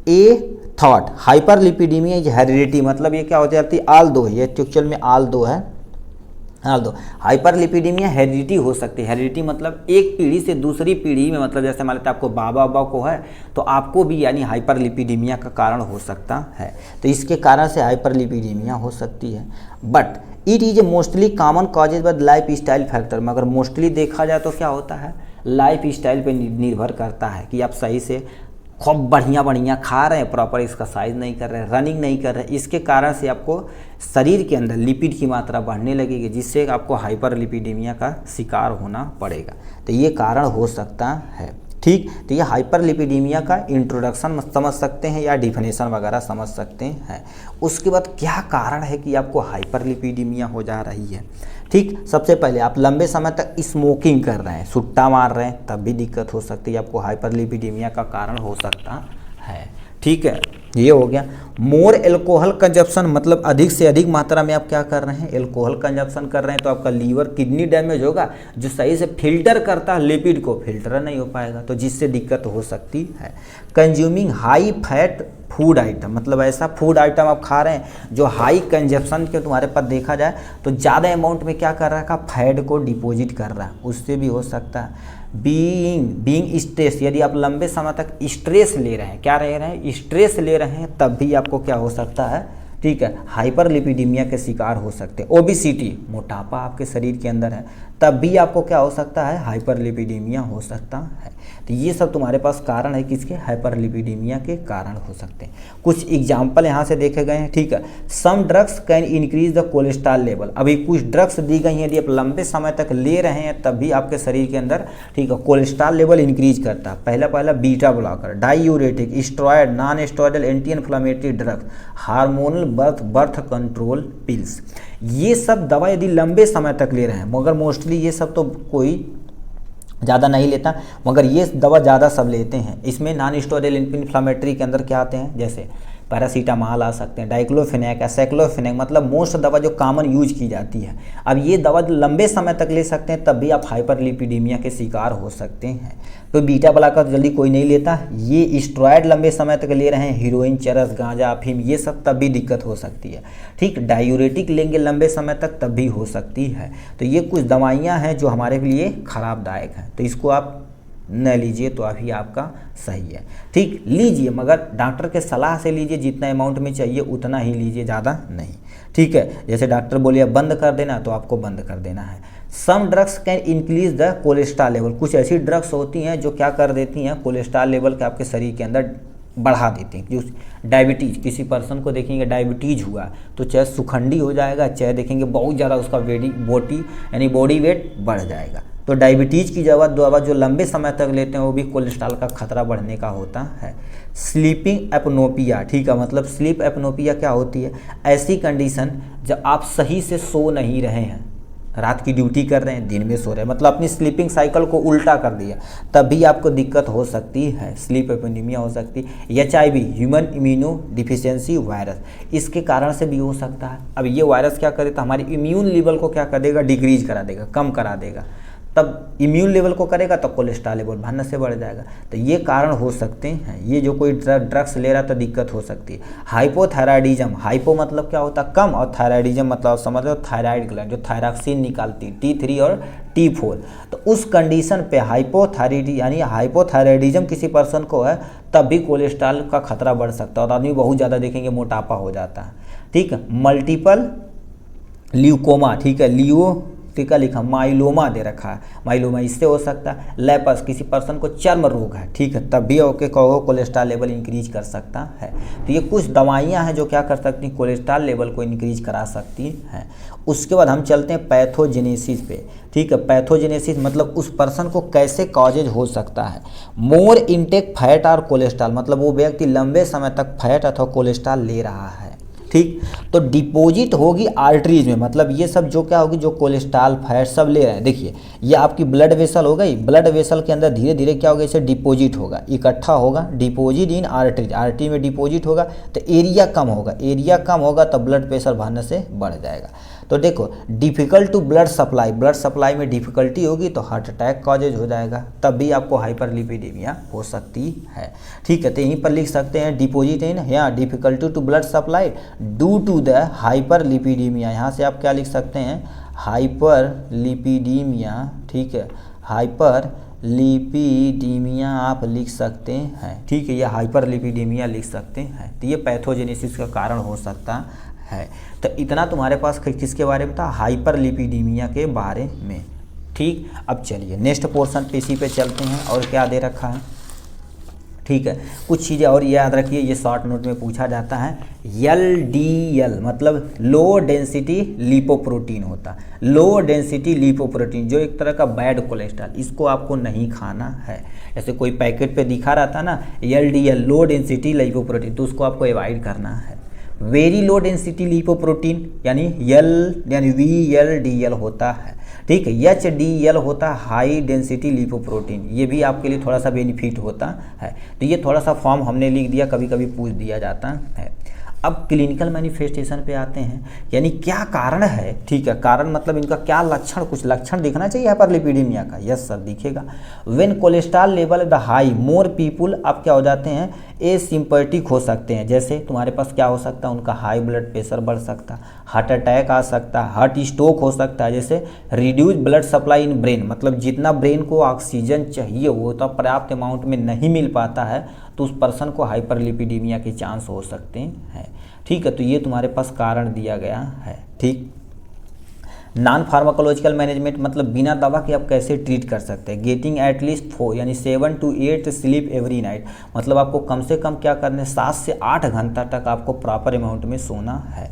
ए थॉट हाइपरलिपिडीमिया इज हेरिडिटी, मतलब ये क्या हो जाती है, आल दो, ये एक्चुअल में आल दो है, आल दो। हाइपरलिपिडीमिया हेरिडिटी हो सकती है। हेरिडिटी मतलब एक पीढ़ी से दूसरी पीढ़ी में, मतलब जैसे मान लेते हैं आपको बाबा को है तो आपको भी यानी हाइपरलिपिडीमिया का कारण हो सकता है। तो इसके कारण से हाइपरलिपिडीमिया हो सकती है, but it is a mostly common causes bye life style factor. मगर मोस्टली देखा जाए तो क्या होता है, लाइफ स्टाइल पर निर्भर करता है कि आप सही से खूब बढ़िया खा रहे हैं, प्रॉपर एक्सरसाइज नहीं कर रहे हैं, रनिंग नहीं कर रहे हैं, इसके कारण से आपको शरीर के अंदर लिपिड की मात्रा बढ़ने लगेगी जिससे आपको हाइपरलिपिडीमिया का शिकार होना पड़ेगा। तो ये कारण हो सकता है, ठीक। तो ये हाइपरलिपिडीमिया का इंट्रोडक्शन समझ सकते हैं या डिफिनेशन वगैरह समझ सकते हैं। उसके बाद क्या कारण है कि आपको हाइपरलिपिडीमिया हो जा रही है, ठीक। सबसे पहले आप लंबे समय तक स्मोकिंग कर रहे हैं, सुट्टा मार रहे हैं, तब भी दिक्कत हो सकती है, आपको हाइपरलिपिडीमिया का कारण हो सकता है, ठीक है। ये हो गया। मोर एल्कोहल कंजप्शन, मतलब अधिक से अधिक मात्रा में आप क्या कर रहे हैं, एल्कोहल कंजप्शन कर रहे हैं, तो आपका लीवर किडनी डैमेज होगा, जो सही से फिल्टर करता है लिपिड को, फिल्टर नहीं हो पाएगा, तो जिससे दिक्कत हो सकती है। Consuming high fat food item, मतलब ऐसा फूड आइटम आप खा रहे हैं जो हाई कंजप्शन के तुम्हारे पास देखा जाए तो ज़्यादा अमाउंट में क्या कर रहा है, फैट को डिपॉजिट कर रहा है, उससे भी हो सकता है। बीइंग स्ट्रेस, यदि आप लंबे समय तक स्ट्रेस ले रहे हैं, क्या रह रहे हैं, स्ट्रेस ले रहे हैं, तब भी आपको क्या हो सकता है, ठीक है, हाइपरलिपिडीमिया के शिकार हो सकते हैं। ओबेसिटी, मोटापा आपके शरीर के अंदर है, तब भी आपको क्या हो सकता है, हाइपरलिपिडीमिया हो सकता है। तो ये सब तुम्हारे पास कारण है किसके, हाइपरलिपिडीमिया के कारण हो सकते हैं। कुछ एग्जाम्पल यहाँ से देखे गए हैं, ठीक है। Some drugs can increase the cholesterol level, अभी कुछ ड्रग्स दी गई हैं, यदि आप लंबे समय तक ले रहे हैं तब भी आपके शरीर के अंदर, ठीक है, कोलेस्ट्रॉल लेवल इंक्रीज करता है। पहला beta blocker, diuretic, steroid, non steroidal anti inflammatory drugs, hormonal birth control pills, ये सब दवा यदि लंबे समय तक ले रहे हैं, मगर मोस्टली ये सब तो कोई ज़्यादा नहीं लेता, मगर ये दवा ज़्यादा सब लेते हैं। इसमें नॉन स्टेरॉयडल एंटी इन्फ्लेमेटरी के अंदर क्या आते हैं, जैसे पैरासीटामॉल आ सकते हैं, डाइक्लोफेनेक, एसाइक्लोफेनेक, मतलब मोस्ट दवा जो कॉमन यूज की जाती है। अब ये दवा लंबे समय तक ले सकते हैं, तब भी आप हाइपरलिपिडीमिया के शिकार हो सकते हैं। तो बीटा ब्लॉकर तो जल्दी कोई नहीं लेता, ये स्टेरॉयड लंबे समय तक ले रहे हैं, हीरोइन, चरस, गांजा, अफीम, ये सब, तब भी दिक्कत हो सकती है, ठीक। डायूरेटिक लेंगे लंबे समय तक, तब भी हो सकती है। तो ये कुछ दवाइयाँ हैं जो हमारे लिए खराबदायक हैं, तो इसको आप न लीजिए तो अभी आपका सही है, ठीक। लीजिए मगर डॉक्टर के सलाह से लीजिए, जितना अमाउंट में चाहिए उतना ही लीजिए, ज़्यादा नहीं, ठीक है। जैसे डॉक्टर बोलिए बंद कर देना तो आपको बंद कर देना है। Some drugs can increase the cholesterol level, कुछ ऐसी ड्रग्स होती हैं जो क्या कर देती हैं, कोलेस्ट्रॉल लेवल के आपके शरीर के अंदर बढ़ा देती हैं। जो डायबिटीज़, किसी पर्सन को देखेंगे डायबिटीज़ हुआ तो चाहे सुखंडी हो जाएगा, चाहे देखेंगे बहुत ज़्यादा उसका बॉडी वेट बढ़ जाएगा। तो डायबिटीज़ की दवा जो लंबे समय तक लेते हैं वो भी कोलेस्ट्रॉल का खतरा बढ़ने का होता है। स्लीपिंग एपनोपिया, ठीक है, मतलब स्लीप एपनोपिया क्या होती है, ऐसी कंडीशन जब आप सही से सो नहीं रहे हैं, रात की ड्यूटी कर रहे हैं, दिन में सो रहे हैं, मतलब अपनी स्लीपिंग साइकिल को उल्टा कर दिया, तब भी आपको दिक्कत हो सकती है, स्लीप एपनीमिया हो सकती है। HIV, human immuno deficiency virus, इसके कारण से भी हो सकता है। अब ये वायरस क्या करे तो हमारी इम्यून लेवल को क्या कर देगा, डिक्रीज करा देगा, कम करा देगा, तब इम्यून लेवल को करेगा तो कोलेस्ट्रॉल लेवल बढ़ने से बढ़ जाएगा। तो ये कारण हो सकते हैं, ये जो कोई ड्रग्स ले रहा तो दिक्कत हो सकती है। हाइपोथायराइडिज्म, हाइपो मतलब क्या होता है कम, और थायराइडिज्म मतलब समझ लो थायराइड ग्लैंड जो थायरॉक्सिन निकालती है, T3 और T4, तो उस कंडीशन पे हाइपोथायराइडिज्म किसी पर्सन को है तब भी कोलेस्ट्रॉल का खतरा बढ़ सकता है, और आदमी बहुत ज़्यादा देखेंगे मोटापा हो जाता है, ठीक है। मल्टीपल ल्यूकोमा, ठीक है, टीका लिखा, माइलोमा दे रखा है, माइलोमा इससे हो सकता है। लैपस, किसी पर्सन को चर्म रोग है, ठीक है, तब भी ओके कहो कोलेस्ट्रॉल लेवल इंक्रीज कर सकता है। तो ये कुछ दवाइयाँ हैं जो क्या कर सकती हैं, कोलेस्ट्रॉल लेवल को इंक्रीज करा सकती हैं। उसके बाद हम चलते हैं पैथोजेनेसिस पे, ठीक है। पैथोजेनेसिस मतलब उस पर्सन को कैसे कॉजेज हो सकता है। मोर इनटेक फैट और कोलेस्ट्रॉल, मतलब वो व्यक्ति लंबे समय तक फैट अथवा कोलेस्ट्रॉल ले रहा है, ठीक। तो डिपॉजिट होगी आर्टरीज में, मतलब ये सब जो क्या होगी, जो कोलेस्ट्रॉल फैट सब ले रहे हैं, देखिए ये आपकी ब्लड वेसल हो गई, ब्लड वेसल के अंदर धीरे धीरे क्या होगा, इसे डिपॉजिट होगा, इकट्ठा होगा, डिपॉजिट इन आर्टरीज, आर्टरी में डिपॉजिट होगा तो एरिया कम होगा, एरिया कम होगा तो ब्लड प्रेशर बढ़ने से बढ़ जाएगा। तो देखो डिफ़िकल्ट टू ब्लड सप्लाई में डिफ़िकल्टी होगी तो हार्ट अटैक कॉजेज हो जाएगा, तब भी आपको हाइपरलिपिडीमिया हो सकती है, ठीक है। तो यहीं पर लिख सकते हैं डिपॉजिट इन या difficulty to blood supply due to the hyperlipidaemia, यहाँ से आप क्या लिख सकते हैं, हाइपरलिपिडीमिया, ठीक है, हाइपरलिपिडीमिया आप लिख सकते हैं, ठीक है, ये हाइपरलिपिडीमिया लिख सकते हैं। तो ये पैथोजेनेसिस का कारण हो सकता है। तो इतना तुम्हारे पास किसके बारे में था, हाइपरलिपिडीमिया के बारे में, ठीक। अब चलिए नेक्स्ट पोर्शन पीसी पे चलते हैं, और क्या दे रखा है, ठीक है। कुछ चीज़ें और याद रखिए, ये शॉर्ट नोट में पूछा जाता है। LDL मतलब लो डेंसिटी लिपोप्रोटीन होता है, लो डेंसिटी लिपोप्रोटीन जो एक तरह का बैड कोलेस्ट्रॉल, इसको आपको नहीं खाना है। ऐसे कोई पैकेट पे दिखा रहा था ना LDL लो डेंसिटी लिपोप्रोटीन, तो उसको आपको अवॉइड करना है। वेरी लो डेंसिटी लिपोप्रोटीन यानी VLDL होता है, ठीक है। HDL होता है हाई डेंसिटी लिपोप्रोटीन, ये भी आपके लिए थोड़ा सा बेनिफिट होता है। तो ये थोड़ा सा फॉर्म हमने लिख दिया, कभी कभी पूछ दिया जाता है। अब क्लिनिकल मैनिफेस्टेशन पे आते हैं, यानी क्या कारण है, ठीक है। कारण मतलब इनका क्या लक्षण, कुछ लक्षण दिखना चाहिए हाइपरलिपिडीमिया का, यस सर दिखेगा। When cholesterol level the high more people आप क्या हो जाते हैं एसिम्पटोटिक हो सकते हैं। जैसे तुम्हारे पास क्या हो सकता है, उनका हाई ब्लड प्रेशर बढ़ सकता है, हार्ट अटैक आ सकता है, हार्ट स्ट्रोक हो सकता है। जैसे reduce blood supply in brain, मतलब जितना ब्रेन को ऑक्सीजन चाहिए वो तो पर्याप्त अमाउंट में नहीं मिल पाता है, तो उस पर्सन को हाइपरलिपिडीमिया के चांस हो सकते हैं। ठीक है, तो ये तुम्हारे पास कारण दिया गया है। ठीक, नॉन फार्माकोलॉजिकल मैनेजमेंट मतलब बिना दवा के आप कैसे ट्रीट कर सकते हैं। गेटिंग एटलीस्ट 4 यानी 7 to 8 स्लीप एवरी नाइट, मतलब आपको कम से कम क्या करना है, 7 से 8 घंटा तक आपको प्रॉपर अमाउंट में सोना है।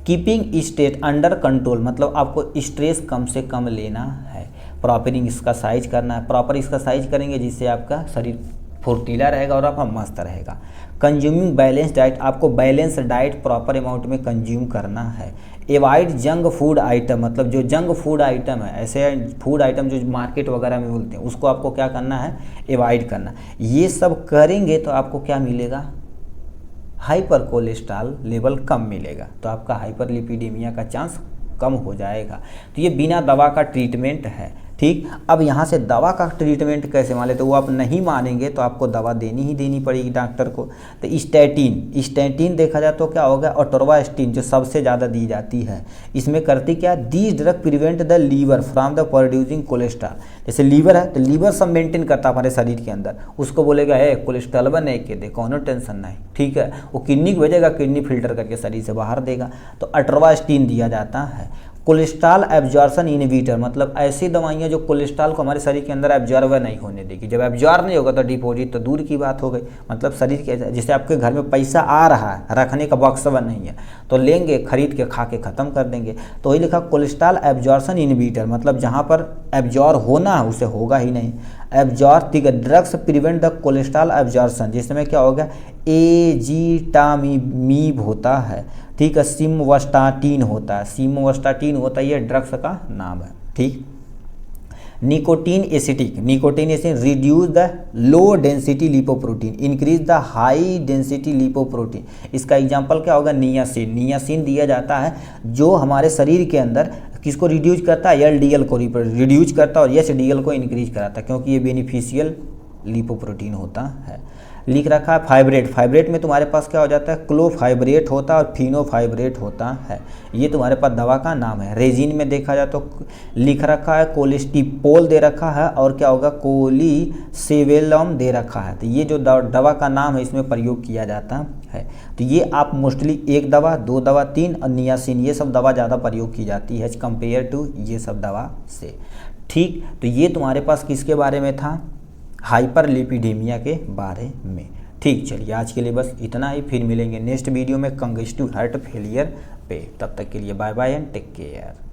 कीपिंग स्टेट अंडर कंट्रोल, मतलब आपको स्ट्रेस कम से कम लेना है। प्रॉपर एक्सरसाइज करना है, प्रॉपर एक्सरसाइज करेंगे जिससे आपका शरीर फुर्तीला रहेगा और आपका मस्त रहेगा। कंज्यूमिंग बैलेंस डाइट, आपको बैलेंस डाइट प्रॉपर अमाउंट में कंज्यूम करना है। एवॉइड जंक फूड आइटम, मतलब जो जंक फूड आइटम है, ऐसे फूड आइटम जो मार्केट वगैरह में मिलते हैं, उसको आपको क्या करना है, एवॉइड करना। ये सब करेंगे तो आपको क्या मिलेगा, हाइपर कोलेस्ट्रॉल लेवल कम मिलेगा, तो आपका हाइपरलिपिडीमिया का चांस कम हो जाएगा। तो ये बिना दवा का ट्रीटमेंट है। ठीक, अब यहाँ से दवा का ट्रीटमेंट कैसे, मान लेते तो वो आप नहीं मानेंगे तो आपको दवा देनी ही देनी पड़ेगी डॉक्टर को। तो स्टैटिन देखा जाए तो क्या होगा, अटोरवास्टिन जो सबसे ज़्यादा दी जाती है, इसमें करती क्या, the drug prevent the liver from the producing cholesterol. जैसे लीवर है तो लीवर सब मेंटेन करता है हमारे शरीर के अंदर, उसको बोलेगा है कोलेस्ट्रॉल बने के दे, कोनो टेंशन नहीं। ठीक है, वो किडनी को भेजेगा, किडनी फिल्टर करके शरीर से बाहर देगा, तो अटोरवास्टिन दिया जाता है। कोलेस्ट्रॉल एब्जॉर्प्शन इनहिबिटर, मतलब ऐसी दवाइयाँ जो कोलेस्ट्रॉल को हमारे शरीर के अंदर एब्जॉर्ब नहीं होने देगी। जब एब्जॉर्ब नहीं होगा तो डिपॉजिट तो दूर की बात हो गई, मतलब शरीर के, जैसे आपके घर में पैसा आ रहा है, रखने का बक्सवा नहीं है तो लेंगे, खरीद के खा के ख़त्म कर देंगे। तो वही लिखा कोलेस्ट्रॉल एब्जॉर्प्शन इनहिबिटर, मतलब जहाँ पर एब्जॉर्ब होना है उसे होगा ही नहीं। एब्जॉर्ब, ठीक है, drugs prevent the cholesterol absorption, जिसमें क्या होगा, एजिटामिब होता है। ठीक है, सिमवास्टाटिन होता है, ये ड्रग्स का नाम है। ठीक, nicotine acetic reduce the low density lipoprotein, increase the high density lipoprotein. इसका एग्जांपल क्या होगा, नियासिन दिया जाता है, जो हमारे शरीर के अंदर किसको रिड्यूस करता है, एलडीएल को रिड्यूस करता है और एचडीएल को इंक्रीज कराता है, क्योंकि ये बेनिफिशियल लिपोप्रोटीन होता है। लिख रखा है फाइब्रेट में तुम्हारे पास क्या हो जाता है, क्लोफाइब्रेट होता है और फिनोफाइब्रेट होता है, ये तुम्हारे पास दवा का नाम है। रेजिन में देखा जाए तो लिख रखा है कोलेस्टिपोल दे रखा है और क्या होगा, कोलिसेवेलम दे रखा है। तो ये जो दवा का नाम है इसमें प्रयोग किया जाता है। तो ये आप मोस्टली 1 दवा, 2 दवा, 3 और नियासिन, ये सब दवा ज़्यादा प्रयोग की जाती है एज कम्पेयर टू ये सब दवा से। ठीक, तो ये तुम्हारे पास किसके बारे में था, हाइपरलिपिडीमिया के बारे में। ठीक, चलिए आज के लिए बस इतना ही, फिर मिलेंगे नेक्स्ट वीडियो में कंजेस्टिव हार्ट फेलियर पे। तब तक के लिए bye bye and take care.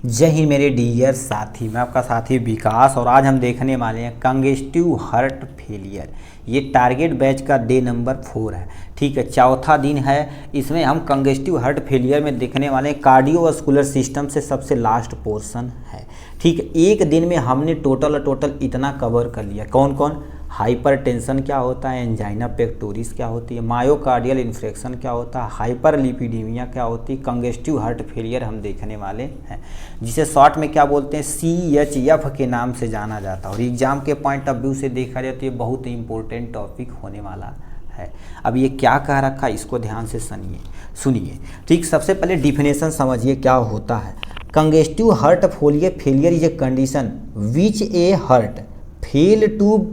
जय हिंद मेरे डियर साथी, मैं आपका साथी विकास और आज हम देखने वाले हैं कंजेस्टिव हार्ट फेलियर। ये टारगेट बैच का डे नंबर 4 है। ठीक है, चौथा दिन है, इसमें हम कंजेस्टिव हार्ट फेलियर में देखने वाले हैं कार्डियोवास्कुलर सिस्टम से सबसे लास्ट पोर्शन है। ठीक है, एक दिन में हमने टोटल इतना कवर कर लिया। कौन कौन, हाइपरटेंशन क्या होता है, एंजाइना पेक्टोरिस क्या होती है, मायोकार्डियल इन्फेक्शन क्या होता है, हाइपरलिपिडीमिया क्या होती है, कंजेस्टिव हार्ट फेलियर हम देखने वाले हैं, जिसे शॉर्ट में क्या बोलते हैं, CHF के नाम से जाना जाता है। और एग्जाम के पॉइंट ऑफ व्यू से देखा जाए तो ये बहुत ही इंपॉर्टेंट टॉपिक होने वाला है। अब ये क्या कह रखा है, इसको ध्यान से सुनिए। ठीक, सबसे पहले डिफिनेशन समझिए क्या होता है। Congestive heart failure is a condition which a heart fail to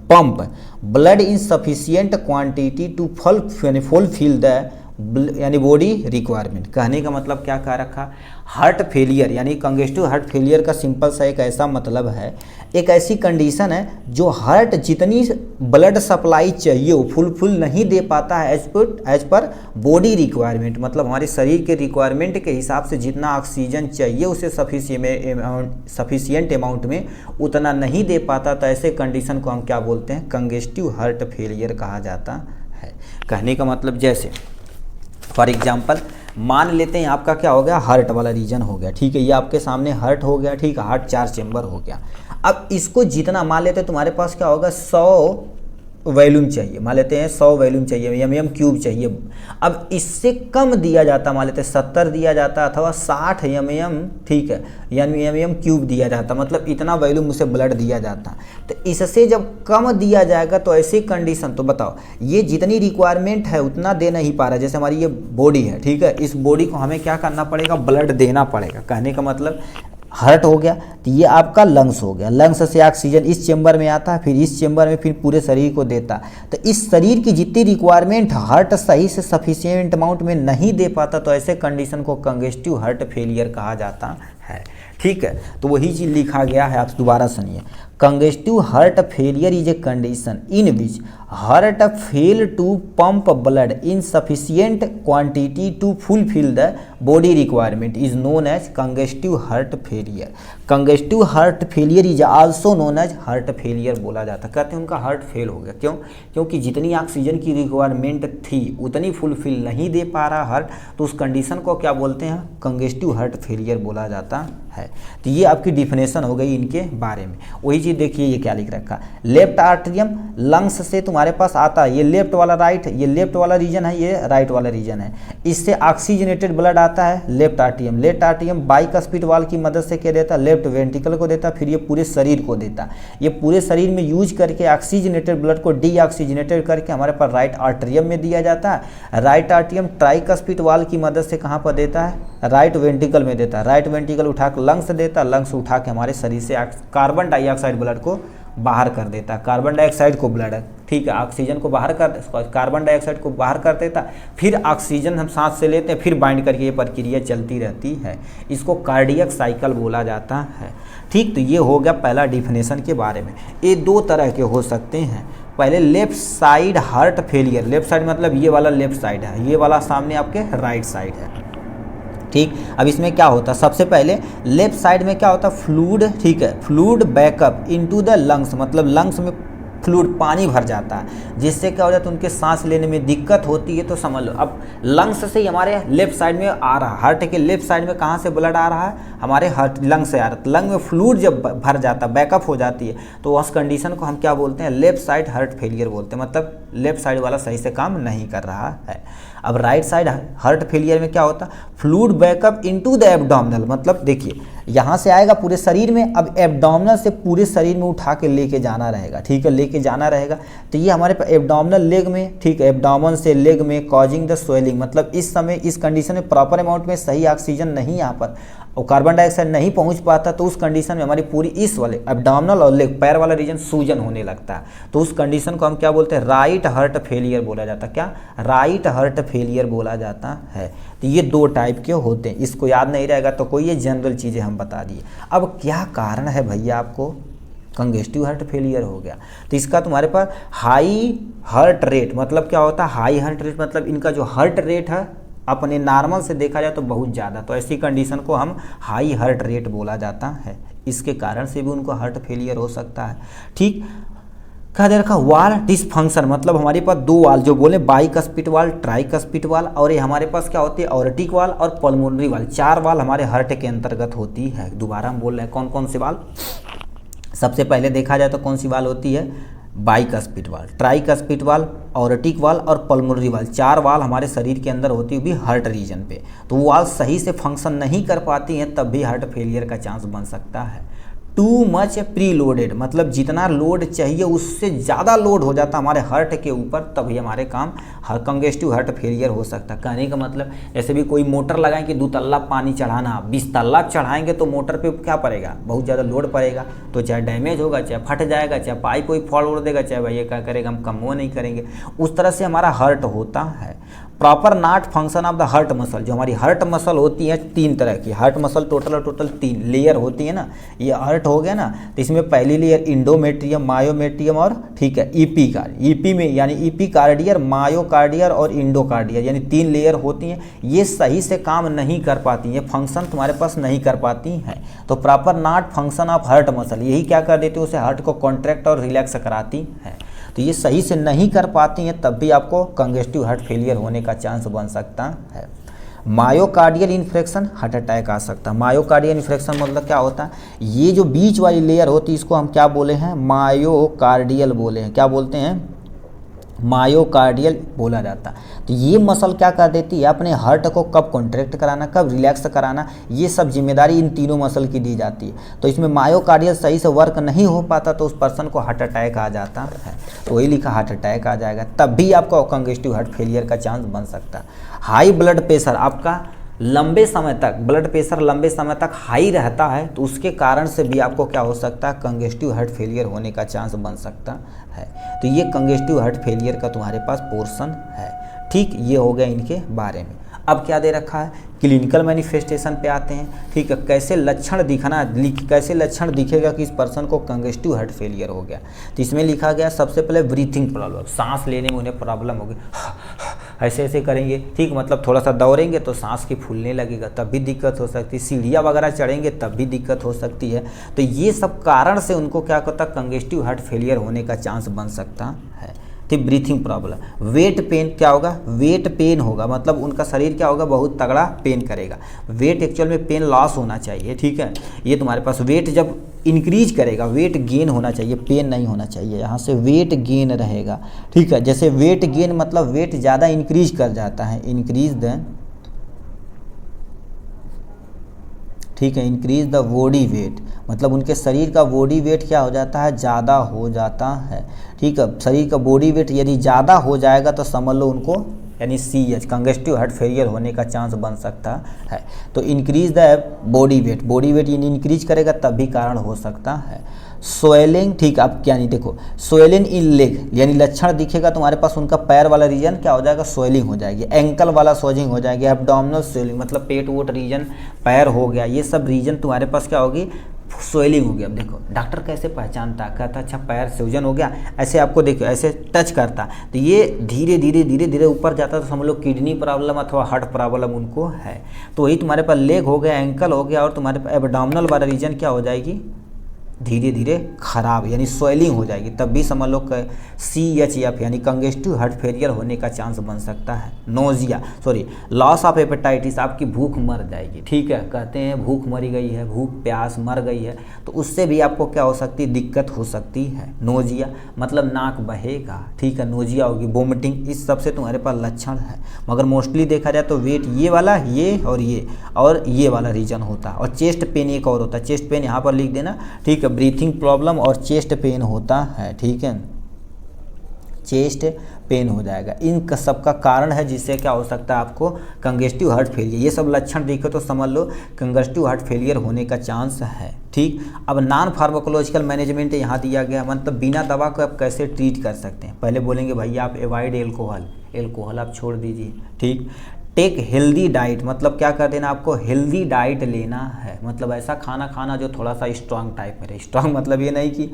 pump blood in sufficient quantity to fulfill the यानी बॉडी रिक्वायरमेंट। कहने का मतलब क्या कह रखा, हार्ट फेलियर यानी कंजेस्टिव हार्ट फेलियर का सिंपल सा एक ऐसा मतलब है, एक ऐसी कंडीशन है जो हार्ट जितनी ब्लड सप्लाई चाहिए वो फुल नहीं दे पाता है एज पर बॉडी रिक्वायरमेंट, मतलब हमारे शरीर के रिक्वायरमेंट के हिसाब से जितना ऑक्सीजन चाहिए उसे सफिशिएंट अमाउंट में उतना नहीं दे पाता, तो ऐसे कंडीशन को हम क्या बोलते हैं, कंजेस्टिव हार्ट फेलियर कहा जाता है। कहने का मतलब जैसे फॉर एग्जाम्पल मान लेते हैं आपका क्या हो गया, हार्ट वाला रीजन हो गया। ठीक है, ये आपके सामने हार्ट हो गया। ठीक है, हार्ट 4 चेम्बर हो गया। अब इसको जितना मान लेते हैं तुम्हारे पास क्या होगा, 100 वॉल्यूम चाहिए, मान लेते हैं 100 वॉल्यूम चाहिए, एम क्यूब चाहिए। अब इससे कम दिया जाता, मान लेते हैं 70 दिया जाता अथवा 60 एम, ठीक है, यानी एम क्यूब दिया जाता, मतलब इतना वॉल्यूम उसे ब्लड दिया जाता। तो इससे जब कम दिया जाएगा तो ऐसी कंडीशन, तो बताओ ये जितनी रिक्वायरमेंट है उतना दे नहीं पा रहा। जैसे हमारी ये बॉडी है, ठीक है, इस बॉडी को हमें क्या करना पड़ेगा, ब्लड देना पड़ेगा। कहने का मतलब हार्ट हो गया, तो ये आपका लंग्स हो गया, लंग्स से ऑक्सीजन इस चेंबर में आता है, फिर इस चेंबर में, फिर पूरे शरीर को देता। तो इस शरीर की जितनी रिक्वायरमेंट हार्ट सही से सफिशिएंट अमाउंट में नहीं दे पाता, तो ऐसे कंडीशन को कंजेस्टिव हार्ट फेलियर कहा जाता है। ठीक है, तो वही चीज़ लिखा गया है, आप दोबारा सुनिए। Congestive heart failure is a condition in which heart fail to pump blood in sufficient quantity to fulfil the body requirement is known as congestive heart failure. Congestive heart failure is also known as heart failure बोला जाता है। कहते हैं उनका heart fail हो गया, क्यों? क्योंकि जितनी ऑक्सीजन की रिक्वायरमेंट थी उतनी फुलफिल नहीं दे पा रहा हार्ट, तो उस कंडीशन को क्या बोलते हैं, कंजेस्टिव हार्ट फेलियर बोला जाता है। तो ये आपकी डिफिनेशन हो गई इनके बारे में। वही चीज़ देखिए, ये क्या लिख रखा, लेफ्ट आर्टरियम लंग्स से तुम्हारे पास आता है, ये लेफ्ट वाला राइट, ये लेफ्ट वाला रीजन है, ये राइट वाला रीजन है। इससे ऑक्सीजनेटेड ब्लड आता है left atrium. Left atrium bicuspid valve की मदद से क्या देता है, लेफ्ट वेंट्रिकल को देता, फिर ये पूरे शरीर को देता। ये पूरे शरीर में यूज करके ऑक्सीजनेटेड ब्लड को डीऑक्सीजनेटेड करके हमारे पास राइट आर्टरियम में दिया जाता है। राइट आर्टरियम ट्राइकस्पिड वाल्व की मदद से कहाँ पर देता है, राइट वेंट्रिकल में देता है। राइट वेंट्रिकल उठा के लंग्स देता, लंग्स उठा के हमारे शरीर से कार्बन डाइऑक्साइड ब्लड को बाहर कर देता, कार्बन डाइऑक्साइड को ब्लड, ठीक है, ऑक्सीजन को बाहर कर, कार्बन डाइऑक्साइड को बाहर कर देता, फिर ऑक्सीजन हम सांस से लेते हैं, फिर बाइंड करके ये प्रक्रिया चलती रहती है। इसको कार्डियक साइकिल बोला जाता है। ठीक, तो ये हो गया पहला डिफिनेशन के बारे में। ये दो तरह के हो सकते हैं। पहले left side heart failure, left side मतलब ये वाला लेफ्ट साइड है, ये वाला सामने आपके राइट साइड है। ठीक, अब इसमें क्या होता है, सबसे पहले लेफ्ट साइड में क्या होता है, फ्लूइड, ठीक है, fluid backup into the lungs, मतलब लंग्स में फ्लूइड पानी भर जाता है, जिससे क्या हो जाता है, उनके सांस लेने में दिक्कत होती है। तो समझ लो, अब लंग्स से ही हमारे लेफ्ट साइड में आ रहा है, हार्ट के लेफ्ट साइड में कहाँ से ब्लड आ रहा है, हमारे हार्ट लंग से आ रहा है। तो लंग में फ्लूइड जब भर जाता है, बैकअप हो जाती है, तो उस कंडीशन को हम क्या बोलते हैं, लेफ्ट साइड हार्ट फेलियर बोलते हैं। मतलब लेफ्ट साइड वाला सही से काम नहीं कर रहा है। अब राइट साइड हार्ट फेलियर में क्या होता है, fluid backup into the abdominal, मतलब देखिए यहाँ से आएगा पूरे शरीर में, अब एब्डोमिनल से पूरे शरीर में उठा के लेके जाना रहेगा, ठीक है, लेके जाना रहेगा। तो ये हमारे एब्डोमिनल लेग में, ठीक है, एब्डोमेन से लेग में कॉजिंग द स्वेलिंग, मतलब इस समय इस कंडीशन में प्रॉपर अमाउंट में सही ऑक्सीजन नहीं आ पर और कार्बन डाइऑक्साइड नहीं पहुंच पाता, तो उस कंडीशन में हमारी पूरी इस वाले एब्डोमिनल और लेग पैर वाला रीजन सूजन होने लगता है। तो उस कंडीशन को हम क्या बोलते हैं, राइट हार्ट फेलियर बोला जाता है। क्या, राइट हार्ट फेलियर बोला जाता है। तो ये दो टाइप के होते हैं, इसको याद नहीं रहेगा तो कोई ये जनरल चीज़ें हम बता दिए। अब क्या कारण है भैया, आपको कंजेस्टिव हार्ट फेलियर हो गया, तो इसका तुम्हारे पास हाई हार्ट रेट, मतलब क्या होता है, हाई हार्ट रेट मतलब इनका जो हार्ट रेट है अपने नॉर्मल से देखा जाए तो बहुत ज़्यादा, तो ऐसी कंडीशन को हम हाई हार्ट रेट बोला जाता है। इसके कारण से भी उनको हार्ट फेलियर हो सकता है। ठीक, कहा दे रखा वाल डिसफंक्शन, मतलब हमारे पास दो वाल जो बोले बाइकस्पिड वाल, ट्राइकस्पिड वाल, और ये हमारे पास क्या होती है, ऑर्टिक वाल और पल्मोनरी वाल, चार वाल हमारे हार्ट के अंतर्गत होती है। दोबारा हम बोल रहे हैं कौन कौन से वाल। सबसे पहले देखा जाए तो कौन सी वाल होती है, बाइकस्पिड वाल, ट्राइकस्पिड वाल, ऑर्टिक वाल और पल्मोनरी वाल, चार वाल हमारे शरीर के अंदर होती हुई हार्ट रीजन पे। तो वो वाल सही से फंक्शन नहीं कर पाती हैं, तब भी हार्ट फेलियर का चांस बन सकता है। टू मच प्री लोडेड, मतलब जितना लोड चाहिए उससे ज़्यादा लोड हो जाता हमारे हार्ट के ऊपर, तभी हमारे काम कंजेस्टिव हार्ट फेलियर हो सकता है। कहने का मतलब जैसे भी कोई मोटर लगाएं कि 2 तल्ला पानी चढ़ाना, 20 तल्ला चढ़ाएंगे तो मोटर पे क्या पड़ेगा, बहुत ज़्यादा लोड पड़ेगा, तो चाहे डैमेज होगा, चाहे फट जाएगा, चाहे पाइप कोई फॉल उड़ देगा, चाहे भैया क्या करेगा, हम कम वो नहीं करेंगे। उस तरह से हमारा हार्ट होता है। Proper not function of the heart muscle, जो हमारी हार्ट मसल होती है 3 तरह की, हार्ट मसल टोटल 3 लेयर होती है ना, ये हार्ट हो गया ना, तो इसमें पहली लेयर इंडोमेट्रियम, मायोमेट्रियम और ठीक है ईपी का, ईपी में यानी ईपी कार्डियर, मायोकार्डियर और इंडोकार्डियर, यानी 3 लेयर होती हैं। ये सही से काम नहीं कर पाती, ये फंक्शन तुम्हारे पास नहीं कर पाती हैं। तो proper not function of heart muscle, यही क्या कर देती है, उसे हार्ट को कॉन्ट्रैक्ट और रिलैक्स कराती है। तो ये सही से नहीं कर पाती हैं, तब भी आपको कंजेस्टिव हार्ट फेलियर होने का चांस बन सकता है। मायोकार्डियल इन्फेक्शन, हार्ट अटैक आ सकता है। मायोकार्डियल इन्फेक्शन मतलब क्या होता है, ये जो बीच वाली लेयर होती है इसको हम क्या बोले हैं, मायोकार्डियल बोले हैं, क्या बोलते हैं, मायोकार्डियल बोला जाता है। तो ये मसल क्या कर देती है, अपने हार्ट को कब कॉन्ट्रैक्ट कराना, कब रिलैक्स कराना, ये सब जिम्मेदारी इन तीनों मसल की दी जाती है। तो इसमें मायोकार्डियल सही से वर्क नहीं हो पाता तो उस पर्सन को हार्ट अटैक आ जाता है। तो वही लिखा हार्ट अटैक आ जाएगा, तब भी आपका कंजेस्टिव हार्ट फेलियर का चांस बन सकता है। हाई ब्लड प्रेशर, आपका लंबे समय तक ब्लड प्रेशर लंबे समय तक हाई रहता है तो उसके कारण से भी आपको क्या हो सकता है, कंजेस्टिव हार्ट फेलियर होने का चांस बन सकता है। तो ये कंजेस्टिव हार्ट फेलियर का तुम्हारे पास पोर्शन है। ठीक, ये हो गया इनके बारे में। अब क्या दे रखा है, क्लिनिकल मैनिफेस्टेशन पे आते हैं। ठीक है, कैसे लक्षण दिखेगा कि इस पर्सन को कंजेस्टिव हार्ट फेलियर हो गया। तो इसमें लिखा गया सबसे पहले ब्रीथिंग प्रॉब्लम, सांस लेने में उन्हें प्रॉब्लम होगी, ऐसे ऐसे करेंगे। ठीक, मतलब थोड़ा सा दौड़ेंगे तो सांस की फूलने लगेगा, तब भी दिक्कत हो सकती है। सीढ़ियाँ वगैरह चढ़ेंगे तब भी दिक्कत हो सकती है। तो ये सब कारण से उनको क्या होता है, कंजेस्टिव हार्ट फेलियर होने का चांस बन सकता है। ठीक, ब्रीथिंग प्रॉब्लम। वेट पेन क्या होगा, वेट पेन होगा, मतलब उनका शरीर क्या होगा, बहुत तगड़ा पेन करेगा। वेट एक्चुअल में पेन लॉस होना चाहिए। ठीक है, ये तुम्हारे पास वेट जब इंक्रीज करेगा, वेट गेन होना चाहिए, पेन नहीं होना चाहिए। यहाँ से वेट गेन रहेगा। ठीक है, जैसे वेट गेन मतलब वेट ज़्यादा इंक्रीज कर जाता है, इंक्रीज द, ठीक है, इंक्रीज द बॉडी वेट, मतलब उनके शरीर का बॉडी वेट क्या हो जाता है, ज़्यादा हो जाता है। ठीक है, शरीर का बॉडी वेट यदि ज़्यादा हो जाएगा तो समझ लो उनको यानी CH कंजेस्टिव हार्ट फेलियर होने का चांस बन सकता है। तो increase the body weight increase करेगा तब भी कारण हो सकता है। स्वेलिंग, ठीक, अब क्या नहीं, देखो स्वेलिंग इन लेग यानी लक्षण दिखेगा तुम्हारे पास, उनका पैर वाला रीजन क्या हो जाएगा, स्वेलिंग हो जाएगी। एंकल वाला स्वेलिंग हो जाएगी। एब्डोमिनल स्वेलिंग मतलब पेट वोट रीजन, पैर हो गया, ये सब रीजन तुम्हारे पास क्या होगी, स्वेलिंग हो गया। अब देखो डॉक्टर कैसे पहचानता, कहता अच्छा पैर सूजन हो गया, ऐसे आपको देखो ऐसे टच करता तो ये धीरे धीरे ऊपर जाता तो समझ लो किडनी प्रॉब्लम अथवा हार्ट प्रॉब्लम उनको है। तो वही तुम्हारे पास लेग हो गया, एंकल हो गया, और तुम्हारे पास एब्डोमिनल वाला रीजन क्या हो जाएगी, धीरे धीरे खराब यानी स्वेलिंग हो जाएगी, तब भी समझ लो CHF यानी कंजेस्टिव हार्ट फेलियर होने का चांस बन सकता है। नोजिया, लॉस ऑफ हेपेटाइटिस, आपकी भूख मर जाएगी। ठीक है, कहते हैं भूख मरी गई है, भूख प्यास मर गई है, तो उससे भी आपको क्या हो सकती है, दिक्कत हो सकती है। नोजिया मतलब नाक बहेगा। ठीक है, नोजिया होगी, वोमिटिंग, इस सबसे तुम्हारे पास लक्षण है। मगर मोस्टली देखा जाए तो वेट ये वाला, ये और ये वाला रीजन होता है। और चेस्ट पेन एक और होता है, चेस्ट पेन यहाँ पर लिख देना। ठीक, ब्रीथिंग प्रॉब्लम और चेस्ट पेन होता है। ठीक है, चेस्ट पेन हो जाएगा। इन सब का कारण है जिससे क्या हो सकता है, आपको कंजेस्टिव हार्ट फेलियर, ये सब लक्षण दिखे तो समझ लो कंजेस्टिव हार्ट फेलियर होने का चांस है। ठीक, अब नॉन फार्माकोलॉजिकल मैनेजमेंट यहाँ दिया गया, मतलब बिना दवा को आप कैसे ट्रीट कर सकते हैं। पहले बोलेंगे भैया आप अवॉइड एल्कोहल आप छोड़ दीजिए। ठीक, टेक हेल्दी डाइट, मतलब क्या कर देना, आपको हेल्दी डाइट लेना है, मतलब ऐसा खाना खाना जो थोड़ा सा स्ट्रांग टाइप में रहे। स्ट्रांग मतलब ये नहीं कि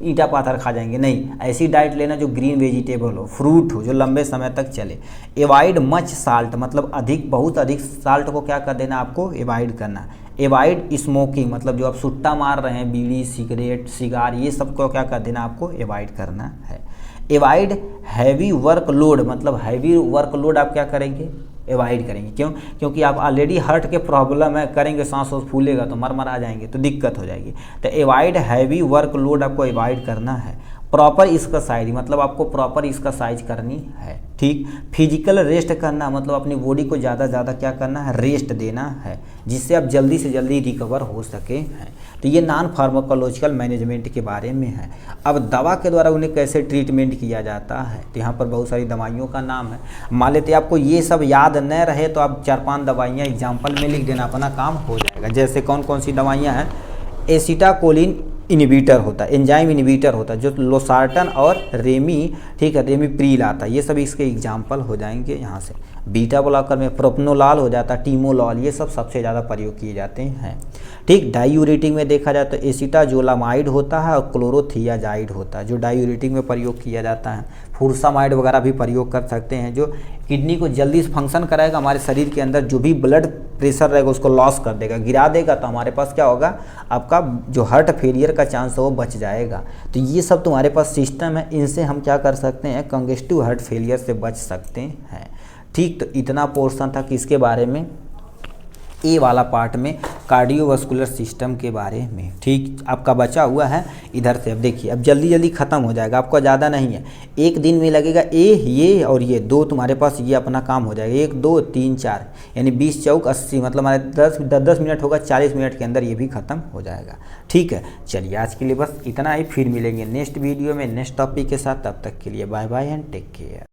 ईंटा पाथर खा जाएंगे, नहीं, ऐसी डाइट लेना जो ग्रीन वेजिटेबल हो, फ्रूट हो, जो लंबे समय तक चले। एवॉइड मच साल्ट, मतलब बहुत अधिक साल्ट को क्या कर देना, आपको एवॉइड करना। एवॉइड स्मोकिंग, मतलब जो आप सुट्टा मार रहे हैं, बीड़ी सिगरेट सिगार, ये सब को क्या कर देना, आपको एवॉइड करना है। एवॉइड हैवी वर्कलोड, मतलब हैवी वर्कलोड आप क्या करेंगे, एवॉइड करेंगे। क्यों, क्योंकि आप ऑलरेडी हार्ट के प्रॉब्लम है, करेंगे सांस फूलेगा तो मर आ जाएंगे तो दिक्कत हो जाएगी। तो एवॉइड हैवी वर्कलोड आपको एवॉइड करना है। प्रॉपर एक्सरसाइज, मतलब आपको प्रॉपर एक्सरसाइज करनी है। ठीक, फिजिकल रेस्ट करना, मतलब अपनी बॉडी को ज़्यादा क्या करना है, रेस्ट देना है, जिससे आप जल्दी से जल्दी रिकवर हो सके हैं। तो ये नॉन फार्माकोलॉजिकल मैनेजमेंट के बारे में है। अब दवा के द्वारा उन्हें कैसे ट्रीटमेंट किया जाता है, तो यहाँ पर बहुत सारी दवाइयों का नाम है। मान लेते आपको ये सब याद न रहे तो आप 4-5 दवाइयाँ एग्जाम्पल में लिख देना, अपना काम हो जाएगा। जैसे कौन कौन सी दवाइयाँ हैं, एसिटाकोलिन इनिबिटर होता है, एंजाइम इनिबिटर होता है, जो लोसार्टन और रेमी, ठीक है, रेमीप्रिल आता है, ये सब इसके एग्जाम्पल हो जाएंगे। यहाँ से बीटा ब्लॉकर में प्रोपनोलाल हो जाता है, टीमोलॉल, ये सब सबसे ज़्यादा प्रयोग किए जाते हैं। ठीक, डायूरेटिक में देखा जाए तो एसिटाजोलामाइड होता है और क्लोरोथियाजाइड होता है, जो डायूरेटिक में प्रयोग किया जाता है। फुरसामाइड वगैरह भी प्रयोग कर सकते हैं, जो किडनी को जल्दी से फंक्शन कराएगा, हमारे शरीर के अंदर जो भी ब्लड प्रेशर रहेगा उसको लॉस कर देगा, गिरा देगा, तो हमारे पास क्या होगा, आपका जो हार्ट फेलियर का चांस है वो बच जाएगा। तो ये सब तुम्हारे पास सिस्टम है, इनसे हम क्या कर सकते हैं, कंजेस्टिव हार्ट फेलियर से बच सकते हैं। ठीक, तो इतना पोर्शन था किसके बारे में, ए वाला पार्ट में कार्डियोवास्कुलर सिस्टम के बारे में। ठीक, आपका बचा हुआ है इधर से। अब देखिए, अब जल्दी जल्दी ख़त्म हो जाएगा, आपका ज़्यादा नहीं है, एक दिन में लगेगा ये और ये दो तुम्हारे पास, ये अपना काम हो जाएगा। 1 2 3 4 यानी 20 चौक 80, मतलब हमारे 10 मिनट होगा, 40 मिनट के अंदर ये भी ख़त्म हो जाएगा। ठीक है, चलिए आज के लिए बस इतना ही, फिर मिलेंगे नेक्स्ट वीडियो में नेक्स्ट टॉपिक के साथ। तब तक के लिए bye bye and take care.